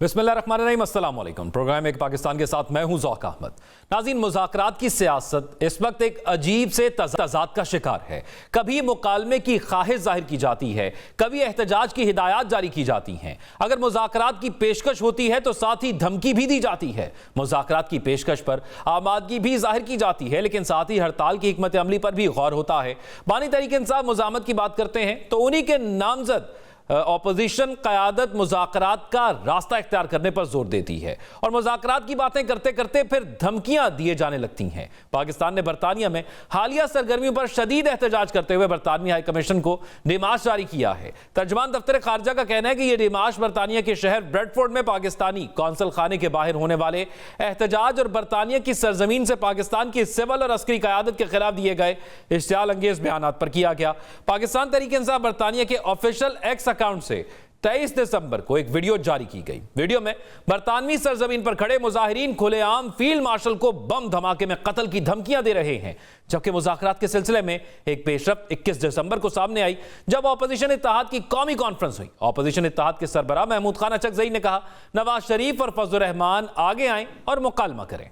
बिस्मिल्लाहिर्रहमानिर्रहीम, अस्सलाम वालेकुम। प्रोग्राम एक पाकिस्तान के साथ मैं हूं ज़ौक अहमद। नाज़रीन, मुज़ाकरात की सियासत इस वक्त एक अजीब से तज़ाद का शिकार है। कभी मुकालमे की ख्वाहिश जाहिर की जाती है, कभी एहतजाज की हिदायत जारी की जाती हैं। अगर मुज़ाकरात की पेशकश होती है तो साथ ही धमकी भी दी जाती है। मुज़ाकरात की पेशकश पर आमादगी भी जाहिर की जाती है, लेकिन साथ ही हड़ताल की हिकमत अमली पर भी गौर होता है। बानी तहरीक इंसाफ मुज़ाहमत की बात करते हैं तो उन्हीं के नामजद ऑपोजिशन क़यादत मुज़ाकरात का रास्ता इख्तियार करने पर जोर देती है और मुज़ाकरात की बातें करते करते फिर धमकियां दिए जाने लगती हैं। पाकिस्तान ने बरतानिया में हालिया सरगर्मियों पर शदीद एहतजाज करते हुए बरतानवी हाई कमीशन को डिमाश जारी किया है। तर्जमान दफ्तर खारजा का कहना है कि यह डिमाश बरतानिया के शहर ब्रेडफोर्ड में पाकिस्तानी कौंसल खाने के बाहर होने वाले एहतजाज और बरतानिया की सरजमीन से पाकिस्तान की सिविल और अस्करी क़यादत के खिलाफ दिए गए इश्तियाल अंगेज बयानात पर किया गया। पाकिस्तान तहरीक इंसाफ बरतानिया के ऑफिशियल एक्स अकाउंट से 23 दिसंबर को एक वीडियो जारी की गई। वीडियो में बरतानवी सरजमीन पर खड़े मुजाहिरीन खुलेआम फील्ड मार्शल को बम धमाके में कत्ल की धमकियां दे रहे हैं, जबकि मुज़ाकरात के सिलसिले में एक पेशरफ्त 21 दिसंबर को सामने आई जब ऑपोजिशन इत्तेहाद की कौमी कॉन्फ्रेंस हुई। ऑपोजिशन इत्तेहाद के सरबराह महमूद खान अचकज़ई ने कहा, नवाज शरीफ और फजल रहमान आगे आएं और मुकालमा करें।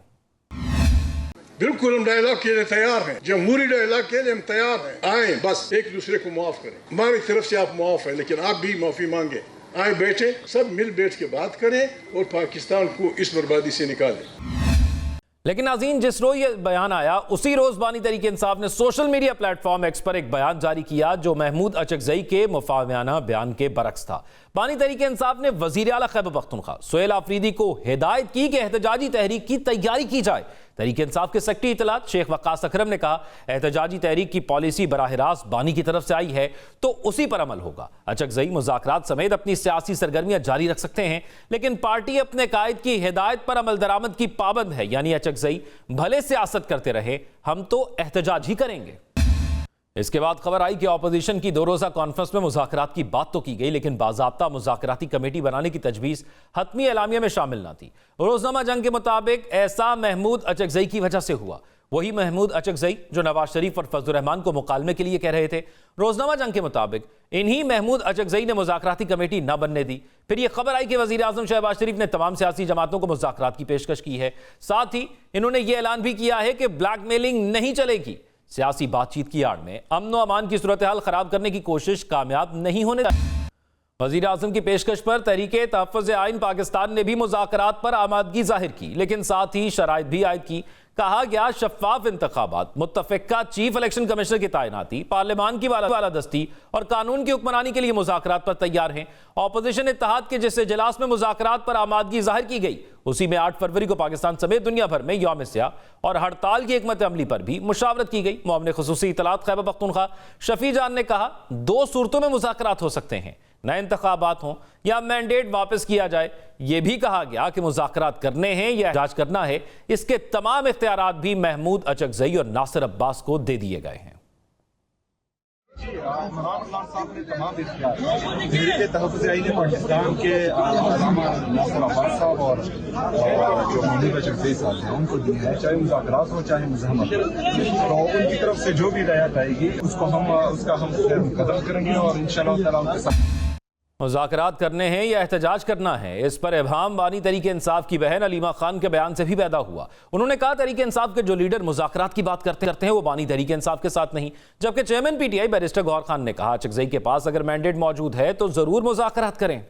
बिल्कुल हम डायलॉग के लिए तैयार हैं, जमहूरी डायलॉग के लिए हम तैयार हैं। आए बस एक दूसरे को माफ करें। हमारी तरफ से आप माफ है, लेकिन आप भी माफी मांगे। आए बैठे, सब मिल बैठ के बात करें और पाकिस्तान को इस बर्बादी से निकालें। लेकिन नाज़रीन, जिस रोज यह बयान आया उसी रोज बानी तहरीक इंसाफ ने सोशल मीडिया प्लेटफॉर्म एक्स पर एक बयान जारी किया जो महमूद अचकज़ई के मुफावियाना बयान के बरक्स था। बानी तहरीक इंसाफ ने वज़ीर आला खैबर पख्तूनख्वा सुहेल आफरीदी को हिदायत की कि एहतजाजी तहरीक की तैयारी की जाए। तहरीक इंसाफ के सेक्रेटरी इत्तलात शेख वक्कास अकरम ने कहा, एहतजाजी तहरीक की पॉलिसी बराह रास्त बानी की तरफ से आई है तो उसी पर अमल होगा। अचकज़ई मुज़ाकरात समेत अपनी सियासी सरगर्मियां जारी रख सकते हैं, लेकिन पार्टी अपने कायद की हिदायत पर अमल दरामद की पाबंद है। यानी अचकज़ई भले सियासत करते रहे, हम तो एहतजाज ही करेंगे। इसके बाद खबर आई कि ऑपोजिशन की 2 रोज़ा कॉन्फ्रेंस में मुज़ाकरात की बात तो की गई, लेकिन बाज़ाब्ता मुज़ाकराती कमेटी बनाने की तजवीज़ हतमी एलामिया में शामिल न थी। रोज़नामा जंग के मुताबिक ऐसा महमूद अचकज़ई की वजह से हुआ। वही महमूद अचकज़ई जो नवाज शरीफ और फजल रहमान को मुकालमे के लिए कह रहे थे। रोज़नामा जंग के मुताबिक इन्हीं महमूद अचकज़ई ने मुज़ाकराती कमेटी न बनने दी। फिर यह खबर आई कि वज़ीर आज़म शहबाज शरीफ ने तमाम सियासी जमातों को मुज़ाकरात की पेशकश की है। साथ ही इन्होंने यह ऐलान भी किया है कि ब्लैकमेलिंग नहीं चलेगी। सियासी बातचीत की आड़ में अमन व अमान की सूरत हाल खराब करने की कोशिश कामयाब नहीं होने दी। वज़ीर आज़म की पेशकश पर तहरीके तहफ़्फ़ुज़ आइन पाकिस्तान ने भी मुज़ाकरात पर आमादगी जाहिर की, लेकिन साथ ही शराइत भी आयद की। कहा गया, शफ़ाफ़ इंतख़ाबात, मुत्तफ़िक़ा चीफ इलेक्शन कमिश्नर की तैनाती, पार्लियामान की बालादस्ती और कानून की हुक्मरानी के लिए मुज़ाकरात पर तैयार हैं। ऑपोजिशन इत्तेहाद के जिस इजलास में मुज़ाकरात पर आमादगी जाहिर की गई, उसी में 8 फरवरी को पाकिस्तान समेत दुनिया भर में यौम स्या और हड़ताल की हिकमत अमली पर भी मुशावरत की गई। मुआविन ख़ुसूसी इत्तलात खैबर पख्तूनख्वा शफी जान ने कहा, 2 सूरतों में मुज़ाकरात हो सकते हैं, नए इंतखाबात हों या मैंडेट वापस किया जाए। यह भी कहा गया कि मुज़ाकरात करने हैं या एहतजाज करना है, इसके तमाम इख्तियारात भी महमूद अचकज़ई और नासिर अब्बास को दे दिए गए हैं। पाकिस्तान के नासिर अब्बास साहब और जो महमूद अचकज़ई साहब हैं उनको दी है, चाहे मुज़ाकरात हो चाहे मुज़ाहमत, तो उनकी तरफ से जो भी हिदायत आएगी उसका हम कदम करेंगे और इंशाअल्लाह ताला उनके साथ। मुज़ाकरात करने हैं या एहतजाज करना है, इस पर इब्हाम बानी तहरीक इंसाफ की बहन अलीमा खान के बयान से भी पैदा हुआ। उन्होंने कहा, तहरीक इंसाफ के जो लीडर मुज़ाकरात की बात करते हैं वो बानी तहरीक इंसाफ के साथ नहीं। जबकि chairman PTI barrister Gauhar Khan ने कहा, अचकज़ई के पास अगर मैंडेट मौजूद है तो जरूर मुज़ाकरात करें।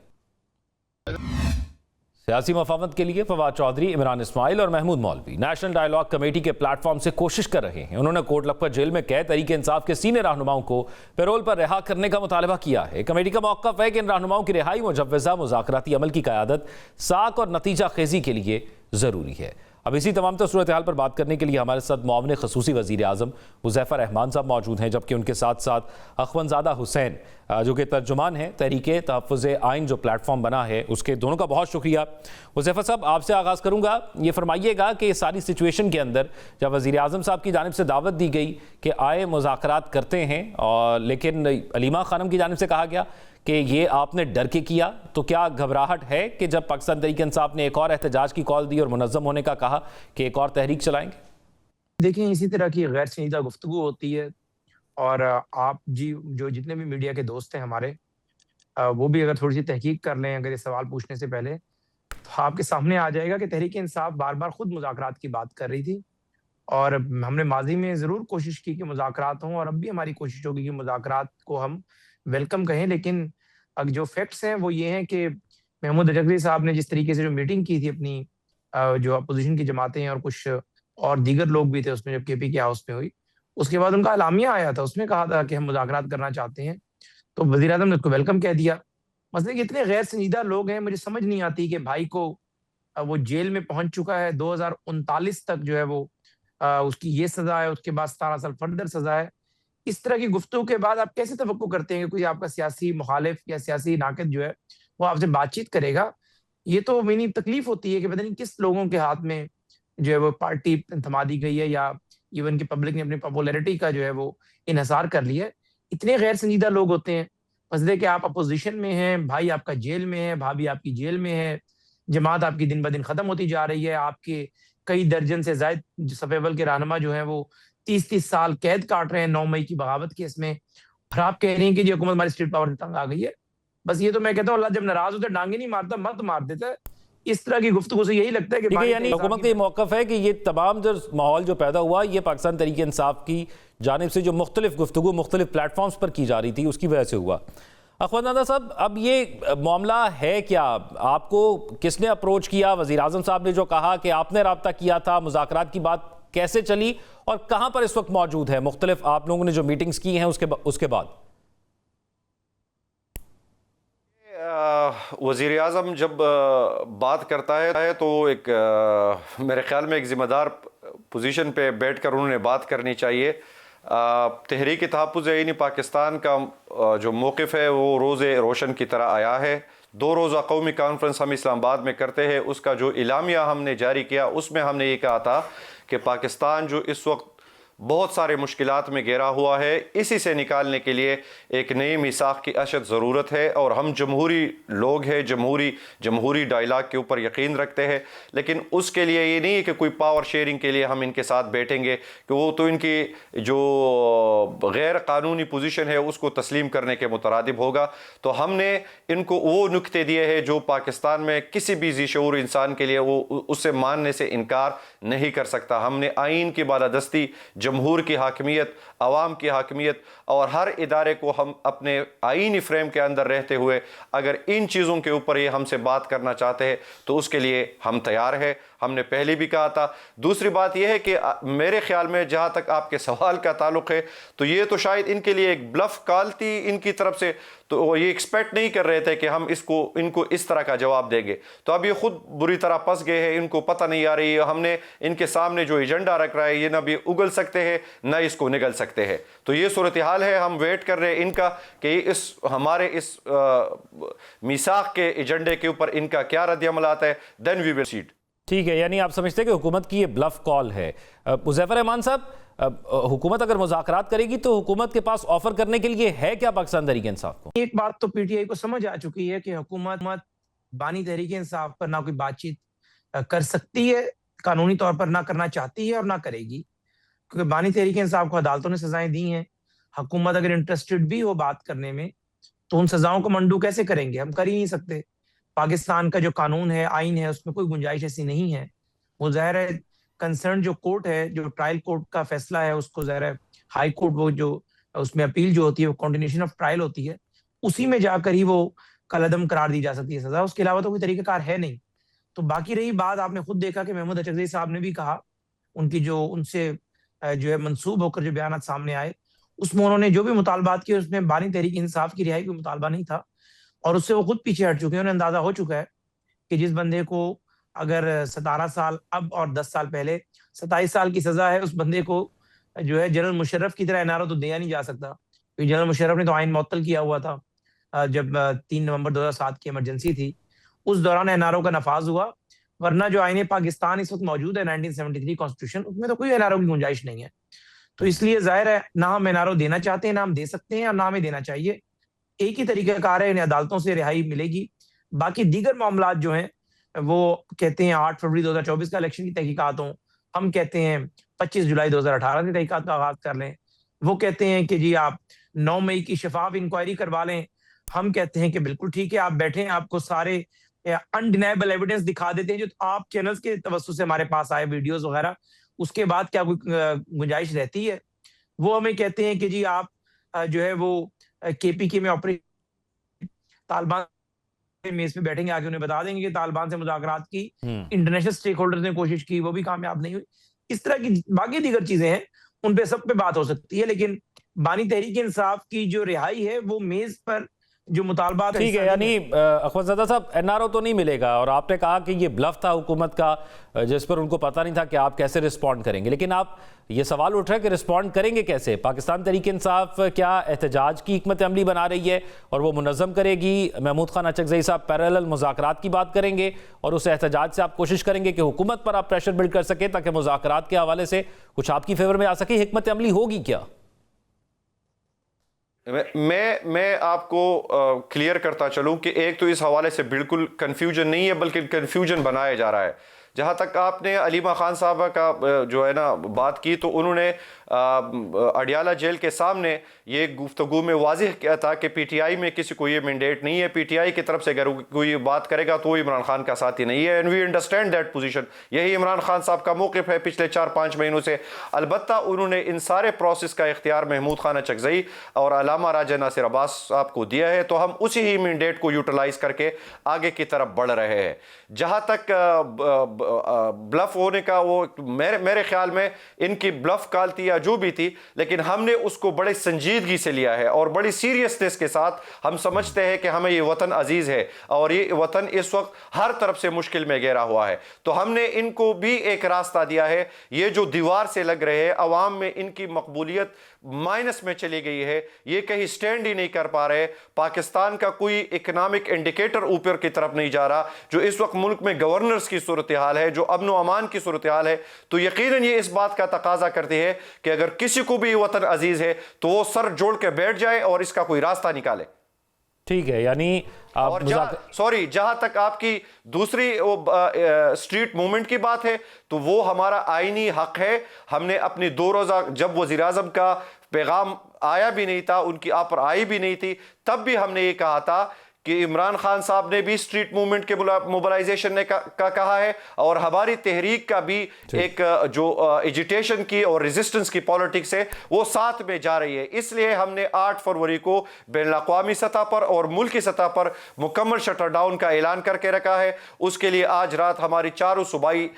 सियासी मफावत के लिए फवाद चौधरी, इमरान इस्माइल और महमूद मौलवी नेशनल डायलॉग कमेटी के प्लेटफॉर्म से कोशिश कर रहे हैं। उन्होंने कोट लखपत जेल में कैद तहरीक इंसाफ के सीनियर रहनुमाओं को पैरोल पर रिहा करने का मुतालबा किया है। कमेटी का मौक़िफ़ है कि इन रहनुमाओं की रिहाई मुजव्वज़ा मुज़ाकराती अमल की क़यादत साख और नतीजा खेज़ी के लिए ज़रूरी है। अब इसी तमाम सूरत हाल पर बात करने के लिए हमारे साथ मुआविन ख़ुसूसी वज़ीर आज़म हुज़ैफ़ा रहमान साहब मौजूद हैं, जबकि उनके साथ साथ अख़वंज़ादा हुसैन जो कि तर्जुमान हैं तहरीके तहफ़्फ़ुज़ आइन जो प्लेटफॉर्म बना है उसके। दोनों का बहुत शुक्रिया। हुज़ैफ़ा साहब, आपसे आगाज़ करूँगा, ये फरमाइएगा कि सारी सिचुएशन के अंदर जब वज़ीर आज़म साहब की जानिब से दावत दी गई कि आए मुज़ाकरात करते हैं, और लेकिन अलीमा खानम की जानिब से कहा गया कि ये आपने डर के किया, तो क्या घबराहट है कि जब पाकिस्तान तहरीक इंसाफ ने एक और एहतजाज की कॉल दी और मुनज़्ज़म होने का कहा कि एक और तहरीक चलाएंगे? देखिए, इसी तरह की गैर संजीदा गुफ्तगू होती है और आप जी जो जितने भी मीडिया के दोस्त हैं हमारे, वो भी अगर थोड़ी सी तहकीक कर लें अगर ये सवाल पूछने से पहले, आपके सामने आ जाएगा कि तहरीक इंसाफ बार बार खुद मुज़ाकरात की बात कर रही थी, और हमने माजी में ज़रूर कोशिश की कि मुज़ाकरात हों, और अब भी हमारी कोशिश होगी कि मुज़ाकरात को हम वेलकम कहें। लेकिन जो फैक्ट्स हैं वो ये हैं कि महमूद अजहरी साहब ने जिस तरीके से जो मीटिंग की थी अपनी, जो अपोजिशन की जमातें हैं और कुछ और दीगर लोग भी थे उसमें, जब केपी के हाउस में हुई, उसके बाद उनका एलामिया आया था, उसमें कहा था कि हम मुज़ाकरात करना चाहते हैं, तो वज़ीर आज़म ने उसको वेलकम कह दिया। मसले कि इतने गैर संजीदा लोग हैं, मुझे समझ नहीं आती कि भाई को वो जेल में पहुंच चुका है, 2039 तक जो है वो उसकी ये सजा है, उसके बाद 17 साल फर्दर सजा है। इस तरह की गुफ्तगू के बाद आप कैसे तवक्को करते हैं कि कोई आपका सियासी मुखालिफ या सियासी नाक़िद जो है वो आपसे बातचीत करेगा? ये तो मेरी तकलीफ होती है कि पता नहीं किस लोगों के हाथ में जो है वो पार्टी थमा दी गई है, या इवन कि पब्लिक ने अपनी पॉपुलैरिटी का जो है वो इन्हिसार कर लिया है। इतने गैर संजीदा लोग होते हैं। मसले कि आप अपोजिशन में हैं, भाई आपका जेल में है, भाभी आपकी जेल में है, जमात आपकी दिन ब दिन खत्म होती जा रही है, आपके कई दर्जन से ज़ायद सफ़ अव्वल के रहनुमा जो हैं वो 30-30 साल कैद काट रहे हैं 9 मई की बगावत केस में, और आप कह रही हैं कि जी हुकूमत हमारी स्टेट पावर से तंग आ गई है। बस ये तो मैं कहता हूँ, अल्लाह जब नाराज़ होता है डांगे नहीं मारता, मर्द मार देता है। इस तरह की गुफ्तगू से यही लगता है कि ठीक है, बानी यानी तहरीक हुकूमत का ये मौक़िफ़ है कि ये तमाम जो माहौल जो पैदा हुआ, ये पाकिस्तान तहरीक इंसाफ की जानिब से जो मुख्तलिफ गुफ्तगू मुख्तलिफ प्लेटफॉर्म्स पर की जा रही थी उसकी वजह से हुआ। अखमद नादा साहब, अब ये मामला है क्या? आपको किसने अप्रोच किया? वज़ीर आज़म साहब ने जो कहा कि आपने रब्ता किया था, मुज़ाकरात की बात कैसे चली और कहाँ पर इस वक्त मौजूद है? मुख्तलिफ आप लोगों ने जो मीटिंग्स की हैं उसके बाद वज़ीर आज़म जब बात करता है तो एक मेरे ख़्याल में एक ज़िम्मेदार पोजीशन पे बैठकर उन्होंने बात करनी चाहिए। तहरीक तहफ़्फ़ुज़ पाकिस्तान का जो मौक़िफ़ है वो रोज़े रोशन की तरह आया है। 2 रोज़ा कौमी कॉन्फ्रेंस हम इस्लामाबाद में करते हैं, उसका जो इलामिया हमने जारी किया उसमें हमने ये कहा था कि पाकिस्तान जो इस वक्त बहुत सारे मुश्किलात में घिरा हुआ है, इसी से निकालने के लिए एक नई मिसाक़ की अशद ज़रूरत है। और हम जमहूरी लोग हैं, जमहूरी डायलाग के ऊपर यकीन रखते हैं, लेकिन उसके लिए ये नहीं है कि कोई पावर शेयरिंग के लिए हम इनके साथ बैठेंगे, कि वो तो इनकी जो गैर कानूनी पोजीशन है उसको तस्लीम करने के मुतरादिब होगा। तो हमने इनको वो नुक्ते दिए हैं जो पाकिस्तान में किसी भी ज़ी-शऊर इंसान के लिए वो उससे मानने से इनकार नहीं कर सकता। हमने आइन की बालादस्ती, जमहूर की हाकमियत, अवाम की हाकमियत और हर इदारे को हम अपने आईनी फ्रेम के अंदर रहते हुए अगर इन चीज़ों के ऊपर ये हमसे बात करना चाहते हैं तो उसके लिए हम तैयार हैं। हमने पहले भी कहा था। दूसरी बात यह है कि मेरे ख्याल में जहाँ तक आपके सवाल का ताल्लुक़ है तो ये तो शायद इनके लिए एक ब्लफ कॉल थी इनकी तरफ से, तो वो ये एक्सपेक्ट नहीं कर रहे थे कि हम इनको इस तरह का जवाब देंगे। तो अब ये खुद बुरी तरह फंस गए हैं, इनको पता नहीं आ रही है। हमने इनके सामने जो एजेंडा रख रहा है ये ना भी उगल सकते हैं ना इसको निगल सकते हैं। तो ये सूरत हाल है। हम वेट कर रहे हैं इनका कि हमारे इस मीसाक के एजेंडे के ऊपर इनका क्या रद्द-ए-अमल आता है, देन वी विल सीड। ठीक है, यानी आप समझते हैं कि हुकूमत की ये ब्लफ कॉल है। मुज़फ़्फ़र रहमान साहब, हुकूमत अगर मुज़ाकरात करेगी तो हुकूमत के पास ऑफर करने के लिए है क्या पाकिस्तान तहरीक इंसाफ को? एक बात तो पीटीआई को समझ आ चुकी है कि हुकूमत बानी तहरीक इंसाफ पर ना कोई बातचीत कर सकती है, कानूनी तौर पर ना करना चाहती है और ना करेगी, क्योंकि बानी तहरीक इंसाफ को अदालतों ने सजाएं दी हैं। हुकूमत अगर इंटरेस्टेड भी हो बात करने में तो उन सजाओं को मंडू कैसे करेंगे? हम कर ही नहीं सकते। पाकिस्तान का जो कानून है, आइन है, उसमें कोई गुंजाइश ऐसी नहीं है। वो ज़ाहिर है कंसर्न जो कोर्ट है, जो ट्रायल कोर्ट का फैसला है, उसको ज़ाहिर है हाई कोर्ट वो जो उसमें अपील जो होती है वो कंटिन्यूएशन ऑफ ट्रायल होती है, उसी में जाकर ही वो कलअदम करार दी जा सकती है सजा। उसके अलावा तो कोई तरीक़ाकार है नहीं। तो बाकी रही बात, आपने खुद देखा कि महमूद अचकज़ई साहब ने भी कहा, उनकी जो उनसे जो है मंसूब होकर जो बयान सामने आए उसमें उन्होंने जो भी मुतालबात किए उसमें बानी तहरीक इंसाफ की रिहाई कोई मुतालबा नहीं था, और उससे वो खुद पीछे हट चुके हैं। उन्हें अंदाजा हो चुका है कि जिस बंदे को अगर 17 साल अब और 10 साल पहले 27 साल की सजा है, उस बंदे को जो है जनरल मुशर्रफ की तरह एनआरओ तो दिया नहीं जा सकता, क्योंकि जनरल मुशर्रफ ने तो आइन मुअत्तल किया हुआ था जब 3 नवंबर 2007 की इमरजेंसी थी, उस दौरान एनआरओ का नफाज हुआ। वरना जो आइन पाकिस्तान इस वक्त मौजूद है 1973 कॉन्स्टिट्यूशन, उसमें तो कोई एनआरओ की गुंजाइश नहीं है। तो इसलिए जाहिर है ना हम एनआरओ देना चाहते हैं, ना हम दे सकते हैं और ना हमें देना चाहिए। एक ही तरीक़ाकार है, इन्हें अदालतों से रिहाई मिलेगी। बाकी दीगर मामलात जो हैं वो कहते हैं 8 फरवरी 2024 का इलेक्शन की तहकीकात हों, हम कहते हैं 25 जुलाई 2018 की तहकीकात का आगाज कर लें। वो कहते हैं कि जी आप 9 मई की शफाफ इंक्वायरी करवा लें, हम कहते हैं कि बिल्कुल ठीक है, आप बैठें, आपको सारे अनडिनाइबल एविडेंस दिखा देते हैं जो आप चैनल्स के तवज्जुह से हमारे पास आए वीडियोस वगैरह, उसके बाद क्या कोई गुंजाइश रहती है? वो हमें कहते हैं कि जी आप जो है वो केपीके में ऑपरेशन तालिबान मेज पे बैठेंगे, आके उन्हें बता देंगे कि तालिबान से मुज़ाकरात की इंटरनेशनल स्टेक होल्डर्स ने कोशिश की, वो भी कामयाब नहीं हुई। इस तरह की बाकी दीगर चीजें हैं, उन पे सब पे बात हो सकती है, लेकिन बानी तहरीक इंसाफ की जो रिहाई है वो मेज पर जो मुतालबात ठीक है। यानी अखवतज़ादा साहब, एनआरओ तो नहीं मिलेगा, और आपने कहा कि ये ब्लफ था हुकूमत का, जिस पर उनको पता नहीं था कि आप कैसे रिस्पॉन्ड करेंगे, लेकिन आप ये सवाल उठ रहा है कि रिस्पॉन्ड करेंगे कैसे? पाकिस्तान तहरीक इंसाफ क्या एहतजाज की हिकमत अमली बना रही है और वो मुनज़्ज़म करेगी? महमूद खान अचकज़ई साहब पैरेलल मुज़ाकरात की बात करेंगे और उस एहतजाज से आप कोशिश करेंगे कि हुकूमत पर आप प्रेशर बिल्ड कर सके ताकि मुज़ाकरात के हवाले से कुछ आपकी फेवर में आ सके। हिकमत अमली होगी क्या? मैं आपको क्लियर करता चलूं कि एक तो इस हवाले से बिल्कुल कंफ्यूजन नहीं है, बल्कि कंफ्यूजन बनाया जा रहा है। जहाँ तक आपने अलीमा खान साहबा का जो है ना बात की, तो उन्होंने अडियाला जेल के सामने ये गुफ्तगू में वाज़ेह किया था कि पीटीआई में किसी को ये मैंडेट नहीं है, पीटीआई की तरफ से अगर कोई बात करेगा तो इमरान खान का साथी नहीं है, and we understand that position. यही इमरान खान साहब का मौक़िफ़ है पिछले 4-5 महीनों से। अलबत्ता उन्होंने इन सारे प्रोसेस का इख्तियार महमूद खान अचकज़ई और अल्लामा राजा नासिर अब्बास साहब को दिया है, तो हम उसी ही मैंडेट को यूटिलाइज़ करके आगे की तरफ बढ़ रहे हैं। जहाँ तक ब्लफ होने का, वो मेरे ख्याल में इनकी ब्लफ कालती या जो भी थी, लेकिन हमने उसको बड़े संजीदगी से लिया है और बड़ी सीरियसनेस के साथ हम समझते हैं कि हमें ये वतन अजीज है और ये वतन इस वक्त हर तरफ से मुश्किल में घेरा हुआ है। तो हमने इनको भी एक रास्ता दिया है। ये जो दीवार से लग रहे हैं, अवाम में इनकी मकबूलियत माइनस में चली गई है, ये कहीं स्टैंड ही नहीं कर पा रहे। पाकिस्तान का कोई इकोनॉमिक इंडिकेटर ऊपर की तरफ नहीं जा रहा। जो इस वक्त मुल्क में गवर्नर्स की सूरत हाल है, जो अमन व अमान की सूरत हाल है, तो यकीनन ये इस बात का तकाजा करती है कि अगर किसी को भी वतन अजीज है तो वो सर जोड़ के बैठ जाए और इसका कोई रास्ता निकाले। ठीक है। यानी और जहां तक आपकी दूसरी स्ट्रीट मूवमेंट की बात है, तो वो हमारा आईनी हक है। हमने अपनी 2 रोज़ा, जब वज़ीर आज़म का पैगाम आया भी नहीं था, उनकी आप पर आई भी नहीं थी, तब भी हमने ये कहा था कि इमरान खान साहब ने भी स्ट्रीट मूवमेंट के मोबिलाइजेशन ने का कहा है, और हमारी तहरीक का भी एक जो एजिटेशन की और रेजिस्टेंस की पॉलिटिक्स है वो साथ में जा रही है। इसलिए हमने 8 फरवरी को बैनुल-अक़वामी सतह पर और मुल्की सतह पर मुकम्मल शटर डाउन का ऐलान करके रखा है। उसके लिए आज रात हमारी चारों सूबाई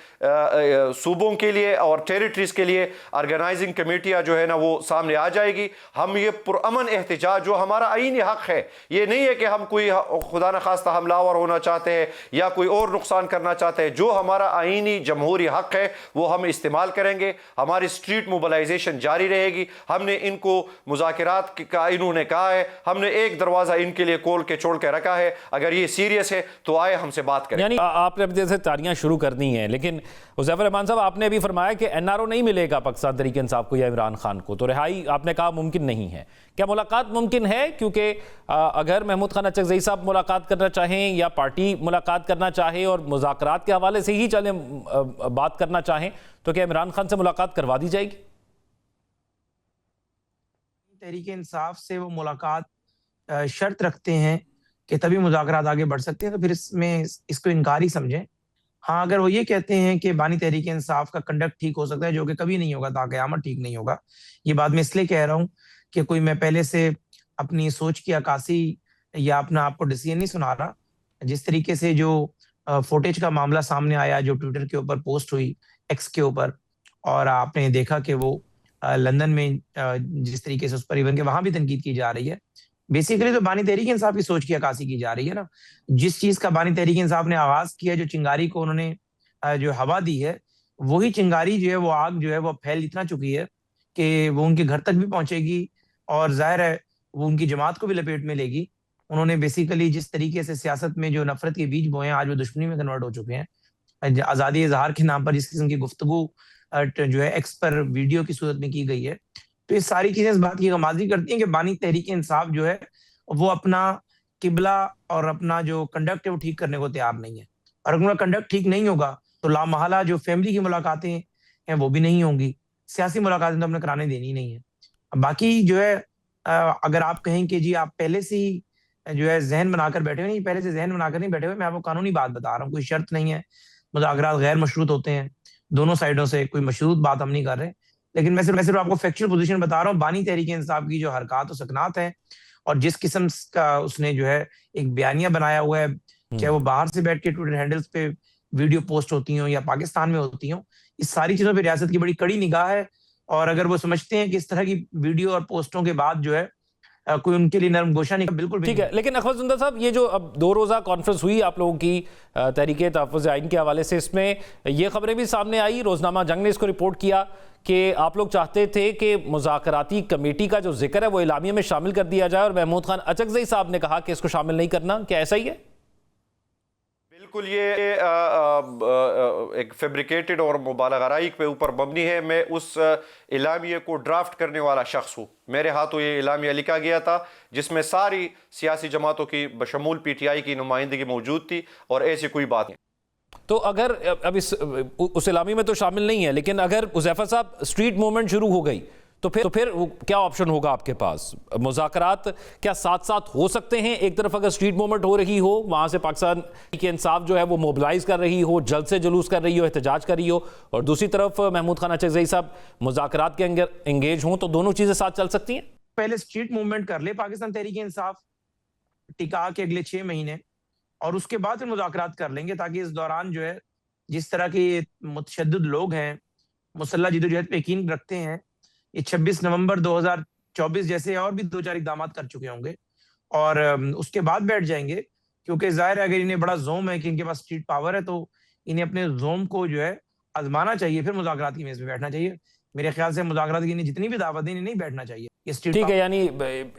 सूबों के लिए और टेरिटरीज के लिए ऑर्गेनाइजिंग कमेटियां जो है ना वो सामने आ जाएगी। हम ये पुरअमन एहतजाज, जो हमारा आईनी हक है, ये नहीं है कि हम कोई खुदा न खास्ता हमलावर होना चाहते हैं या कोई और नुकसान करना चाहते हैं। जो हमारा आईनी जमहूरी हक है वो हम इस्तेमाल करेंगे। हमारी स्ट्रीट मोबिलाइजेशन जारी रहेगी। हमने इनको मुज़ाकरात का, इन्होंने कहा है, हमने एक दरवाज़ा इनके लिए खोल के छोड़ के रखा है। अगर ये सीरियस है तो आए हमसे बात करें। यानी आपने अब जैसे तैयारियां शुरू करनी है, लेकिन हुज़ैफर रहमान साहब, आपने अभी फरमाया कि एनआरओ नहीं मिलेगा पाकिस्तान तहरीक इंसाफ को या इमरान खान को, तो रिहाई आपने कहा मुमकिन नहीं है। क्या मुलाकात मुमकिन है? क्योंकि अगर महमूद खान अचकज़ई साहब मुलाकात करना चाहें या पार्टी मुलाकात करना चाहे और मुज़ाकरात के हवाले से ही चले बात करना चाहें, तो क्या इमरान खान से मुलाकात करवा दी जाएगी? तहरीक इंसाफ से वो मुलाकात शर्त रखते हैं कि तभी मुज़ाकरात आगे बढ़ सकते हैं, तो फिर इसमें इसको इनकार ही समझें। हाँ, अगर वो ये कहते हैं कि बानी तहरीक इंसाफ का कंडक्ट ठीक हो सकता है, जो कि कभी नहीं होगा, ताक़यामत ठीक नहीं होगा। ये बात मैं इसलिए कह रहा हूँ कि कोई मैं पहले से अपनी सोच की अक्कासी या अपना आपको डिसीजन नहीं सुना रहा। जिस तरीके से जो फुटेज का मामला सामने आया, जो ट्विटर के ऊपर पोस्ट हुई, एक्स के ऊपर, और आपने देखा कि वो लंदन में जिस तरीके से उस पर इवन के वहां भी तनकीद की जा रही है, बेसिकली तो बानी तहरीक इंसाफ की सोच की अक्कासी की जा रही है ना। जिस चीज का बानी तहरीक इंसाफ ने आगाज किया, जो चिंगारी को उन्होंने जो हवा दी है, वही चिंगारी जो है, वो आग जो है वो फैल इतना चुकी है कि वो उनके घर तक भी पहुंचेगी और जाहिर है वो उनकी जमात को भी लपेट में लेगी। उन्होंने बेसिकली जिस तरीके से सियासत में जो नफरत के बीज बोए हैं, आज वो दुश्मनी में कन्वर्ट हो चुके हैं। आज़ादी इजहार के नाम पर जिस किस्म की गुफ्तगू जो है एक्स पर वीडियो की सूरत में की गई है, तो ये सारी चीजें इस बात की गमाज़ी करती हैं कि बानी तहरीक इंसाफ जो है वो अपना किबला और अपना जो कंडक्ट है वो ठीक करने को तैयार नहीं है। और अगर उनका कंडक्ट ठीक नहीं होगा तो लामहला जो फैमिली की मुलाकातें हैं वो भी नहीं होंगी, सियासी मुलाकातें तो हमने कराने देनी नहीं है। बाकी जो है अगर आप कहें कि जी आप पहले से ही जो है जहन बनाकर बैठे हुए नहीं, पहले से जहन बनाकर नहीं बैठे हुए, मैं आपको कानूनी बात बता रहा हूँ, कोई शर्त नहीं है, मुज़ाकरात गैर मशरूत होते हैं दोनों साइडों से, कोई मशरूत बात हम नहीं कर रहे। लेकिन मैं सिर्फ आपको फैक्चुअल पोजीशन बता रहा हूँ, बानी तहरीक इंसाफ की जो हरकत और सकनात है और जिस किस्म का उसने जो है एक बयानिया बनाया हुआ है, चाहे वो बाहर से बैठ के ट्विटर हैंडल्स पे वीडियो पोस्ट होती हो या पाकिस्तान में होती हो, इस सारी चीजों पे रियासत की बड़ी कड़ी निगाह है। और अगर वो समझते हैं कि इस तरह की वीडियो और पोस्टों के बाद जो है कोई उनके लिए नरम गोशा नहीं, बिल्कुल भी ठीक नहीं। है, लेकिन अखबार सुंदर साहब, ये जो अब 2 रोज़ा कॉन्फ्रेंस हुई आप लोगों की तहरीक तहफ़्फ़ुज़ आइन के हवाले से, इसमें ये खबरें भी सामने आई, रोज़नामा जंग ने इसको रिपोर्ट किया कि आप लोग चाहते थे कि मुज़ाकराती कमेटी का जो जिक्र है वो इलामिया में शामिल कर दिया जाए, और महमूद खान अचकज़ई साहब ने कहा कि इसको शामिल नहीं करना। क्या ऐसा ही है? बिल्कुल, ये एक फैब्रिकेटेड और मुबालगराई पे ऊपर मबनी है। मैं उस इलामिया को ड्राफ्ट करने वाला शख्स हूँ। मेरे हाथों ये इलामिया लिखा गया था जिसमें सारी सियासी जमातों की बशमूल PTI की नुमाइंदगी मौजूद थी, और ऐसी कोई बात नहीं। तो अगर अब उस इलामी में तो शामिल नहीं है, लेकिन अगर हुज़ैफा साहब स्ट्रीट मूवमेंट शुरू हो गई तो फिर क्या ऑप्शन होगा आपके पास? मुज़ाकरात क्या साथ साथ हो सकते हैं? एक तरफ अगर स्ट्रीट मूवमेंट हो रही हो, वहां से पाकिस्तान की इंसाफ जो है वो मोबिलाइज कर रही हो, जल्द से जुलूस कर रही हो, एहतजाज कर रही हो, और दूसरी तरफ महमूद खान अचकज़ई साहब मुज़ाकरात के अंदर एंगेज हों, तो दोनों चीजें साथ चल सकती हैं। पहले स्ट्रीट मूवमेंट कर ले पाकिस्तान तहरीक इंसाफ टिका के अगले 6 महीने, और उसके बाद फिर मुज़ाकरात कर लेंगे, ताकि इस दौरान जो है जिस तरह के मुतशद्दिद लोग हैं, मुसल्लह जिद्दोजहद पे यकीन रखते हैं, ये 26 नवंबर 2024 जैसे और भी 2-4 इकदाम कर चुके होंगे, और उसके बाद बैठ जाएंगे। क्योंकि जाहिर है अगर इन्हें बड़ा जोम है कि इनके पास स्ट्रीट पावर है, तो इन्हें अपने जोम को जो है आजमाना चाहिए, फिर मुज़ाकरात की मेज पे बैठना चाहिए। मेरे ख्याल से मुज़ाकरात की इन्हें जितनी भी दावत दी, इन्हें नहीं बैठना चाहिए। ये स्ट्रीट ठीक है, यानी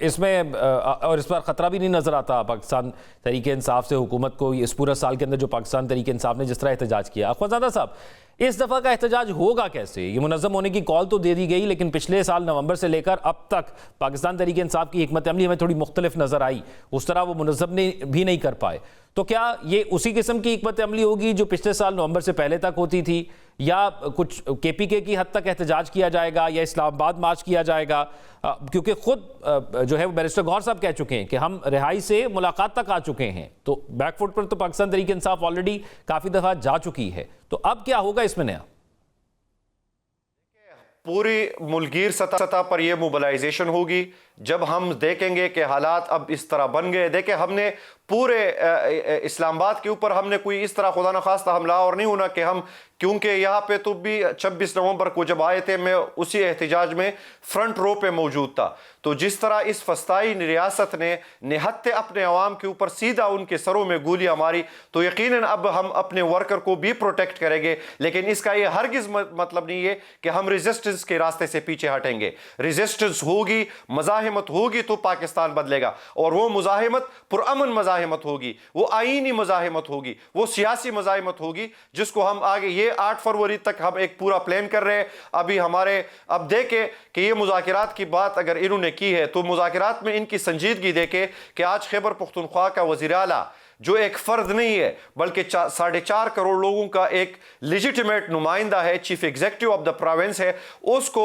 इसमें और इस पर ख़तरा भी नहीं नज़र आता पाकिस्तान तहरीक इंसाफ से हुकूमत को, इस पूरे साल के अंदर जो पाकिस्तान तहरीक इंसाफ ने जिस तरह एहतजाज किया। अख्वाज़ादा साहब, इस दफ़ा का एहतजाज होगा कैसे? ये मुनज़्ज़म होने की कॉल तो दे दी गई, लेकिन पिछले साल नवंबर से लेकर अब तक पाकिस्तान तहरीक इंसाफ की हिकमत अमली हमें थोड़ी मुख्तलिफ नज़र आई, उस तरह वो मुनज़्ज़म भी नहीं कर पाए। तो क्या ये उसी किस्म की हिकमत अमली होगी जो पिछले साल नवंबर से पहले तक होती थी, या कुछ KPK की हद तक एहतजाज किया जाएगा, या इस्लामाबाद मार्च किया जाएगा? क्योंकि खुद जो है वो बैरिस्टर गौहर साहब कह चुके हैं कि हम रिहाई से मुलाकात तक आ चुके हैं, तो बैकफुट पर तो पाकिस्तान तहरीक इंसाफ ऑलरेडी काफ़ी दफ़ा जा चुकी है। तो अब क्या होगा इसमें नया? पूरी मुल्कीर सतह पर यह मोबिलाइजेशन होगी जब हम देखेंगे कि हालात अब इस तरह बन गए। देखें, हमने पूरे इस्लामाबाद के ऊपर हमने कोई इस तरह खुदा न खास्ता हमला और नहीं होना कि हम, क्योंकि यहाँ पे तो भी 26 नवंबर को जब आए थे, मैं उसी एहतजाज में फ्रंट रो पे मौजूद था। तो जिस तरह इस फस्ताई रियासत ने निहत्ते अपने अवाम के ऊपर सीधा उनके सरों में गोलियां मारी, तो यकीनन अब हम अपने वर्कर को भी प्रोटेक्ट करेंगे। लेकिन इसका यह हरगिज मतलब नहीं है कि हम रेजिस्टेंस के रास्ते से पीछे हटेंगे। रेजिस्टेंस होगी, मज़ाहिमत होगी, तो पाकिस्तान बदलेगा, और वो मुज़ाहिमत पुरअमन मज़ाहिमत होगी, वो आईनी मज़ाहिमत होगी, वो सियासी मज़ाहिमत होगी, जिसको हम आगे ये 8 फरवरी तक हम एक पूरा प्लान कर रहे हैं। अभी हमारे अब देखें कि ये मुज़ाकरात की बात अगर इन्होंने की है, तो मुज़ाकरात में इनकी संजीदगी देखें कि आज खैबर पख्तूनख्वा का वज़ीर आला, जो एक फर्द नहीं है बल्कि 4.5 करोड़ लोगों का एक लेजिटिमेट नुमाइंदा है, chief executive of the province है, उसको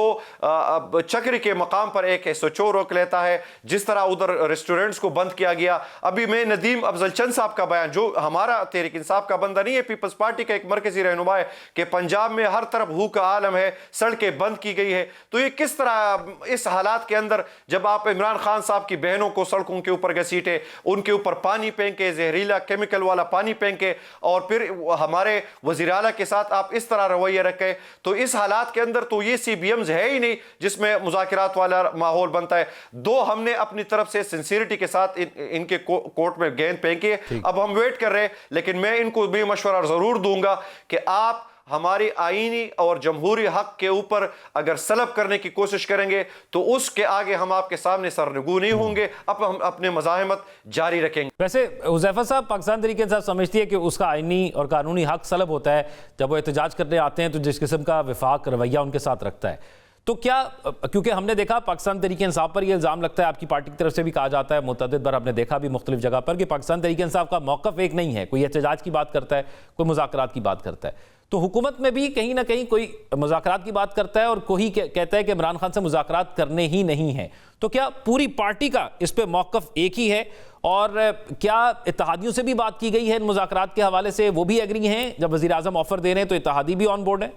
चक्री के मकाम पर एक SHO रोक लेता है। जिस तरह उधर रेस्टोरेंट्स को बंद किया गया। अभी मैं नदीम अफजल चंद साहब का बयान, जो हमारा तहरीक इंसाफ का बंदा नहीं है, पीपल्स पार्टी का एक मरकजी रहनुमा है, कि पंजाब में हर तरफ हू का आलम है, सड़कें बंद की गई है। तो ये किस तरह इस हालात के अंदर, जब आप इमरान खान साहब की बहनों को सड़कों के ऊपर घसीटे, उनके ऊपर पानी फेंके, जहरीला केमिकल वाला पानी फेंके, और फिर हमारे वज़ीर आला के साथ आप इस तरह रवैया रखे, तो इस हालात के अंदर तो ये CBMs है ही नहीं जिसमें मुज़ाकरात वाला माहौल बनता है। दो हमने अपनी तरफ से सिंसियरिटी के साथ इनके कोर्ट में गेंद फेंकी है। अब हम वेट कर रहे हैं, लेकिन मैं इनको भी मशवरा जरूर दूंगा कि आप हमारी आईनी और जमहूरी हक के ऊपर अगर सलब करने की कोशिश करेंगे, तो उसके आगे हम आपके सामने सरनगू नहीं होंगे। अब हम अपने मज़ाहिमत जारी रखेंगे। वैसे हुज़ैफा साहब, पाकिस्तान तहरीक इंसाफ समझती है कि उसका आईनी और कानूनी हक सलब होता है जब वो एहतजाज करने आते हैं, तो जिस किस्म का विफाक रवैया उनके साथ रखता है। तो क्या, क्योंकि हमने देखा पाकिस्तान तहरीक इंसाफ पर यह इल्ज़ाम लगता है, आपकी पार्टी की तरफ से भी कहा जाता है, मुतअद्दिद बार आपने देखा भी मुख्तलिफ जगह पर, कि पाकिस्तान तहरीक इंसाफ का मौक़िफ़ एक नहीं है। कोई एहतजाज की बात करता है, कोई मुज़ाकरात की बात करता है। तो हुकूमत में भी कहीं ना कहीं कोई मुज़ाकरात की बात करता है और कोई कहता है कि इमरान खान से मुज़ाकरात करने ही नहीं है। तो क्या पूरी पार्टी का इस पे मौक़िफ़ एक ही है? और क्या इत्तेहादियों से भी बात की गई है इन मुज़ाकरात के हवाले से? वो भी एग्री हैं? जब वज़ीर आज़म ऑफर दे रहे हैं तो इत्तेहादी भी ऑन बोर्ड है?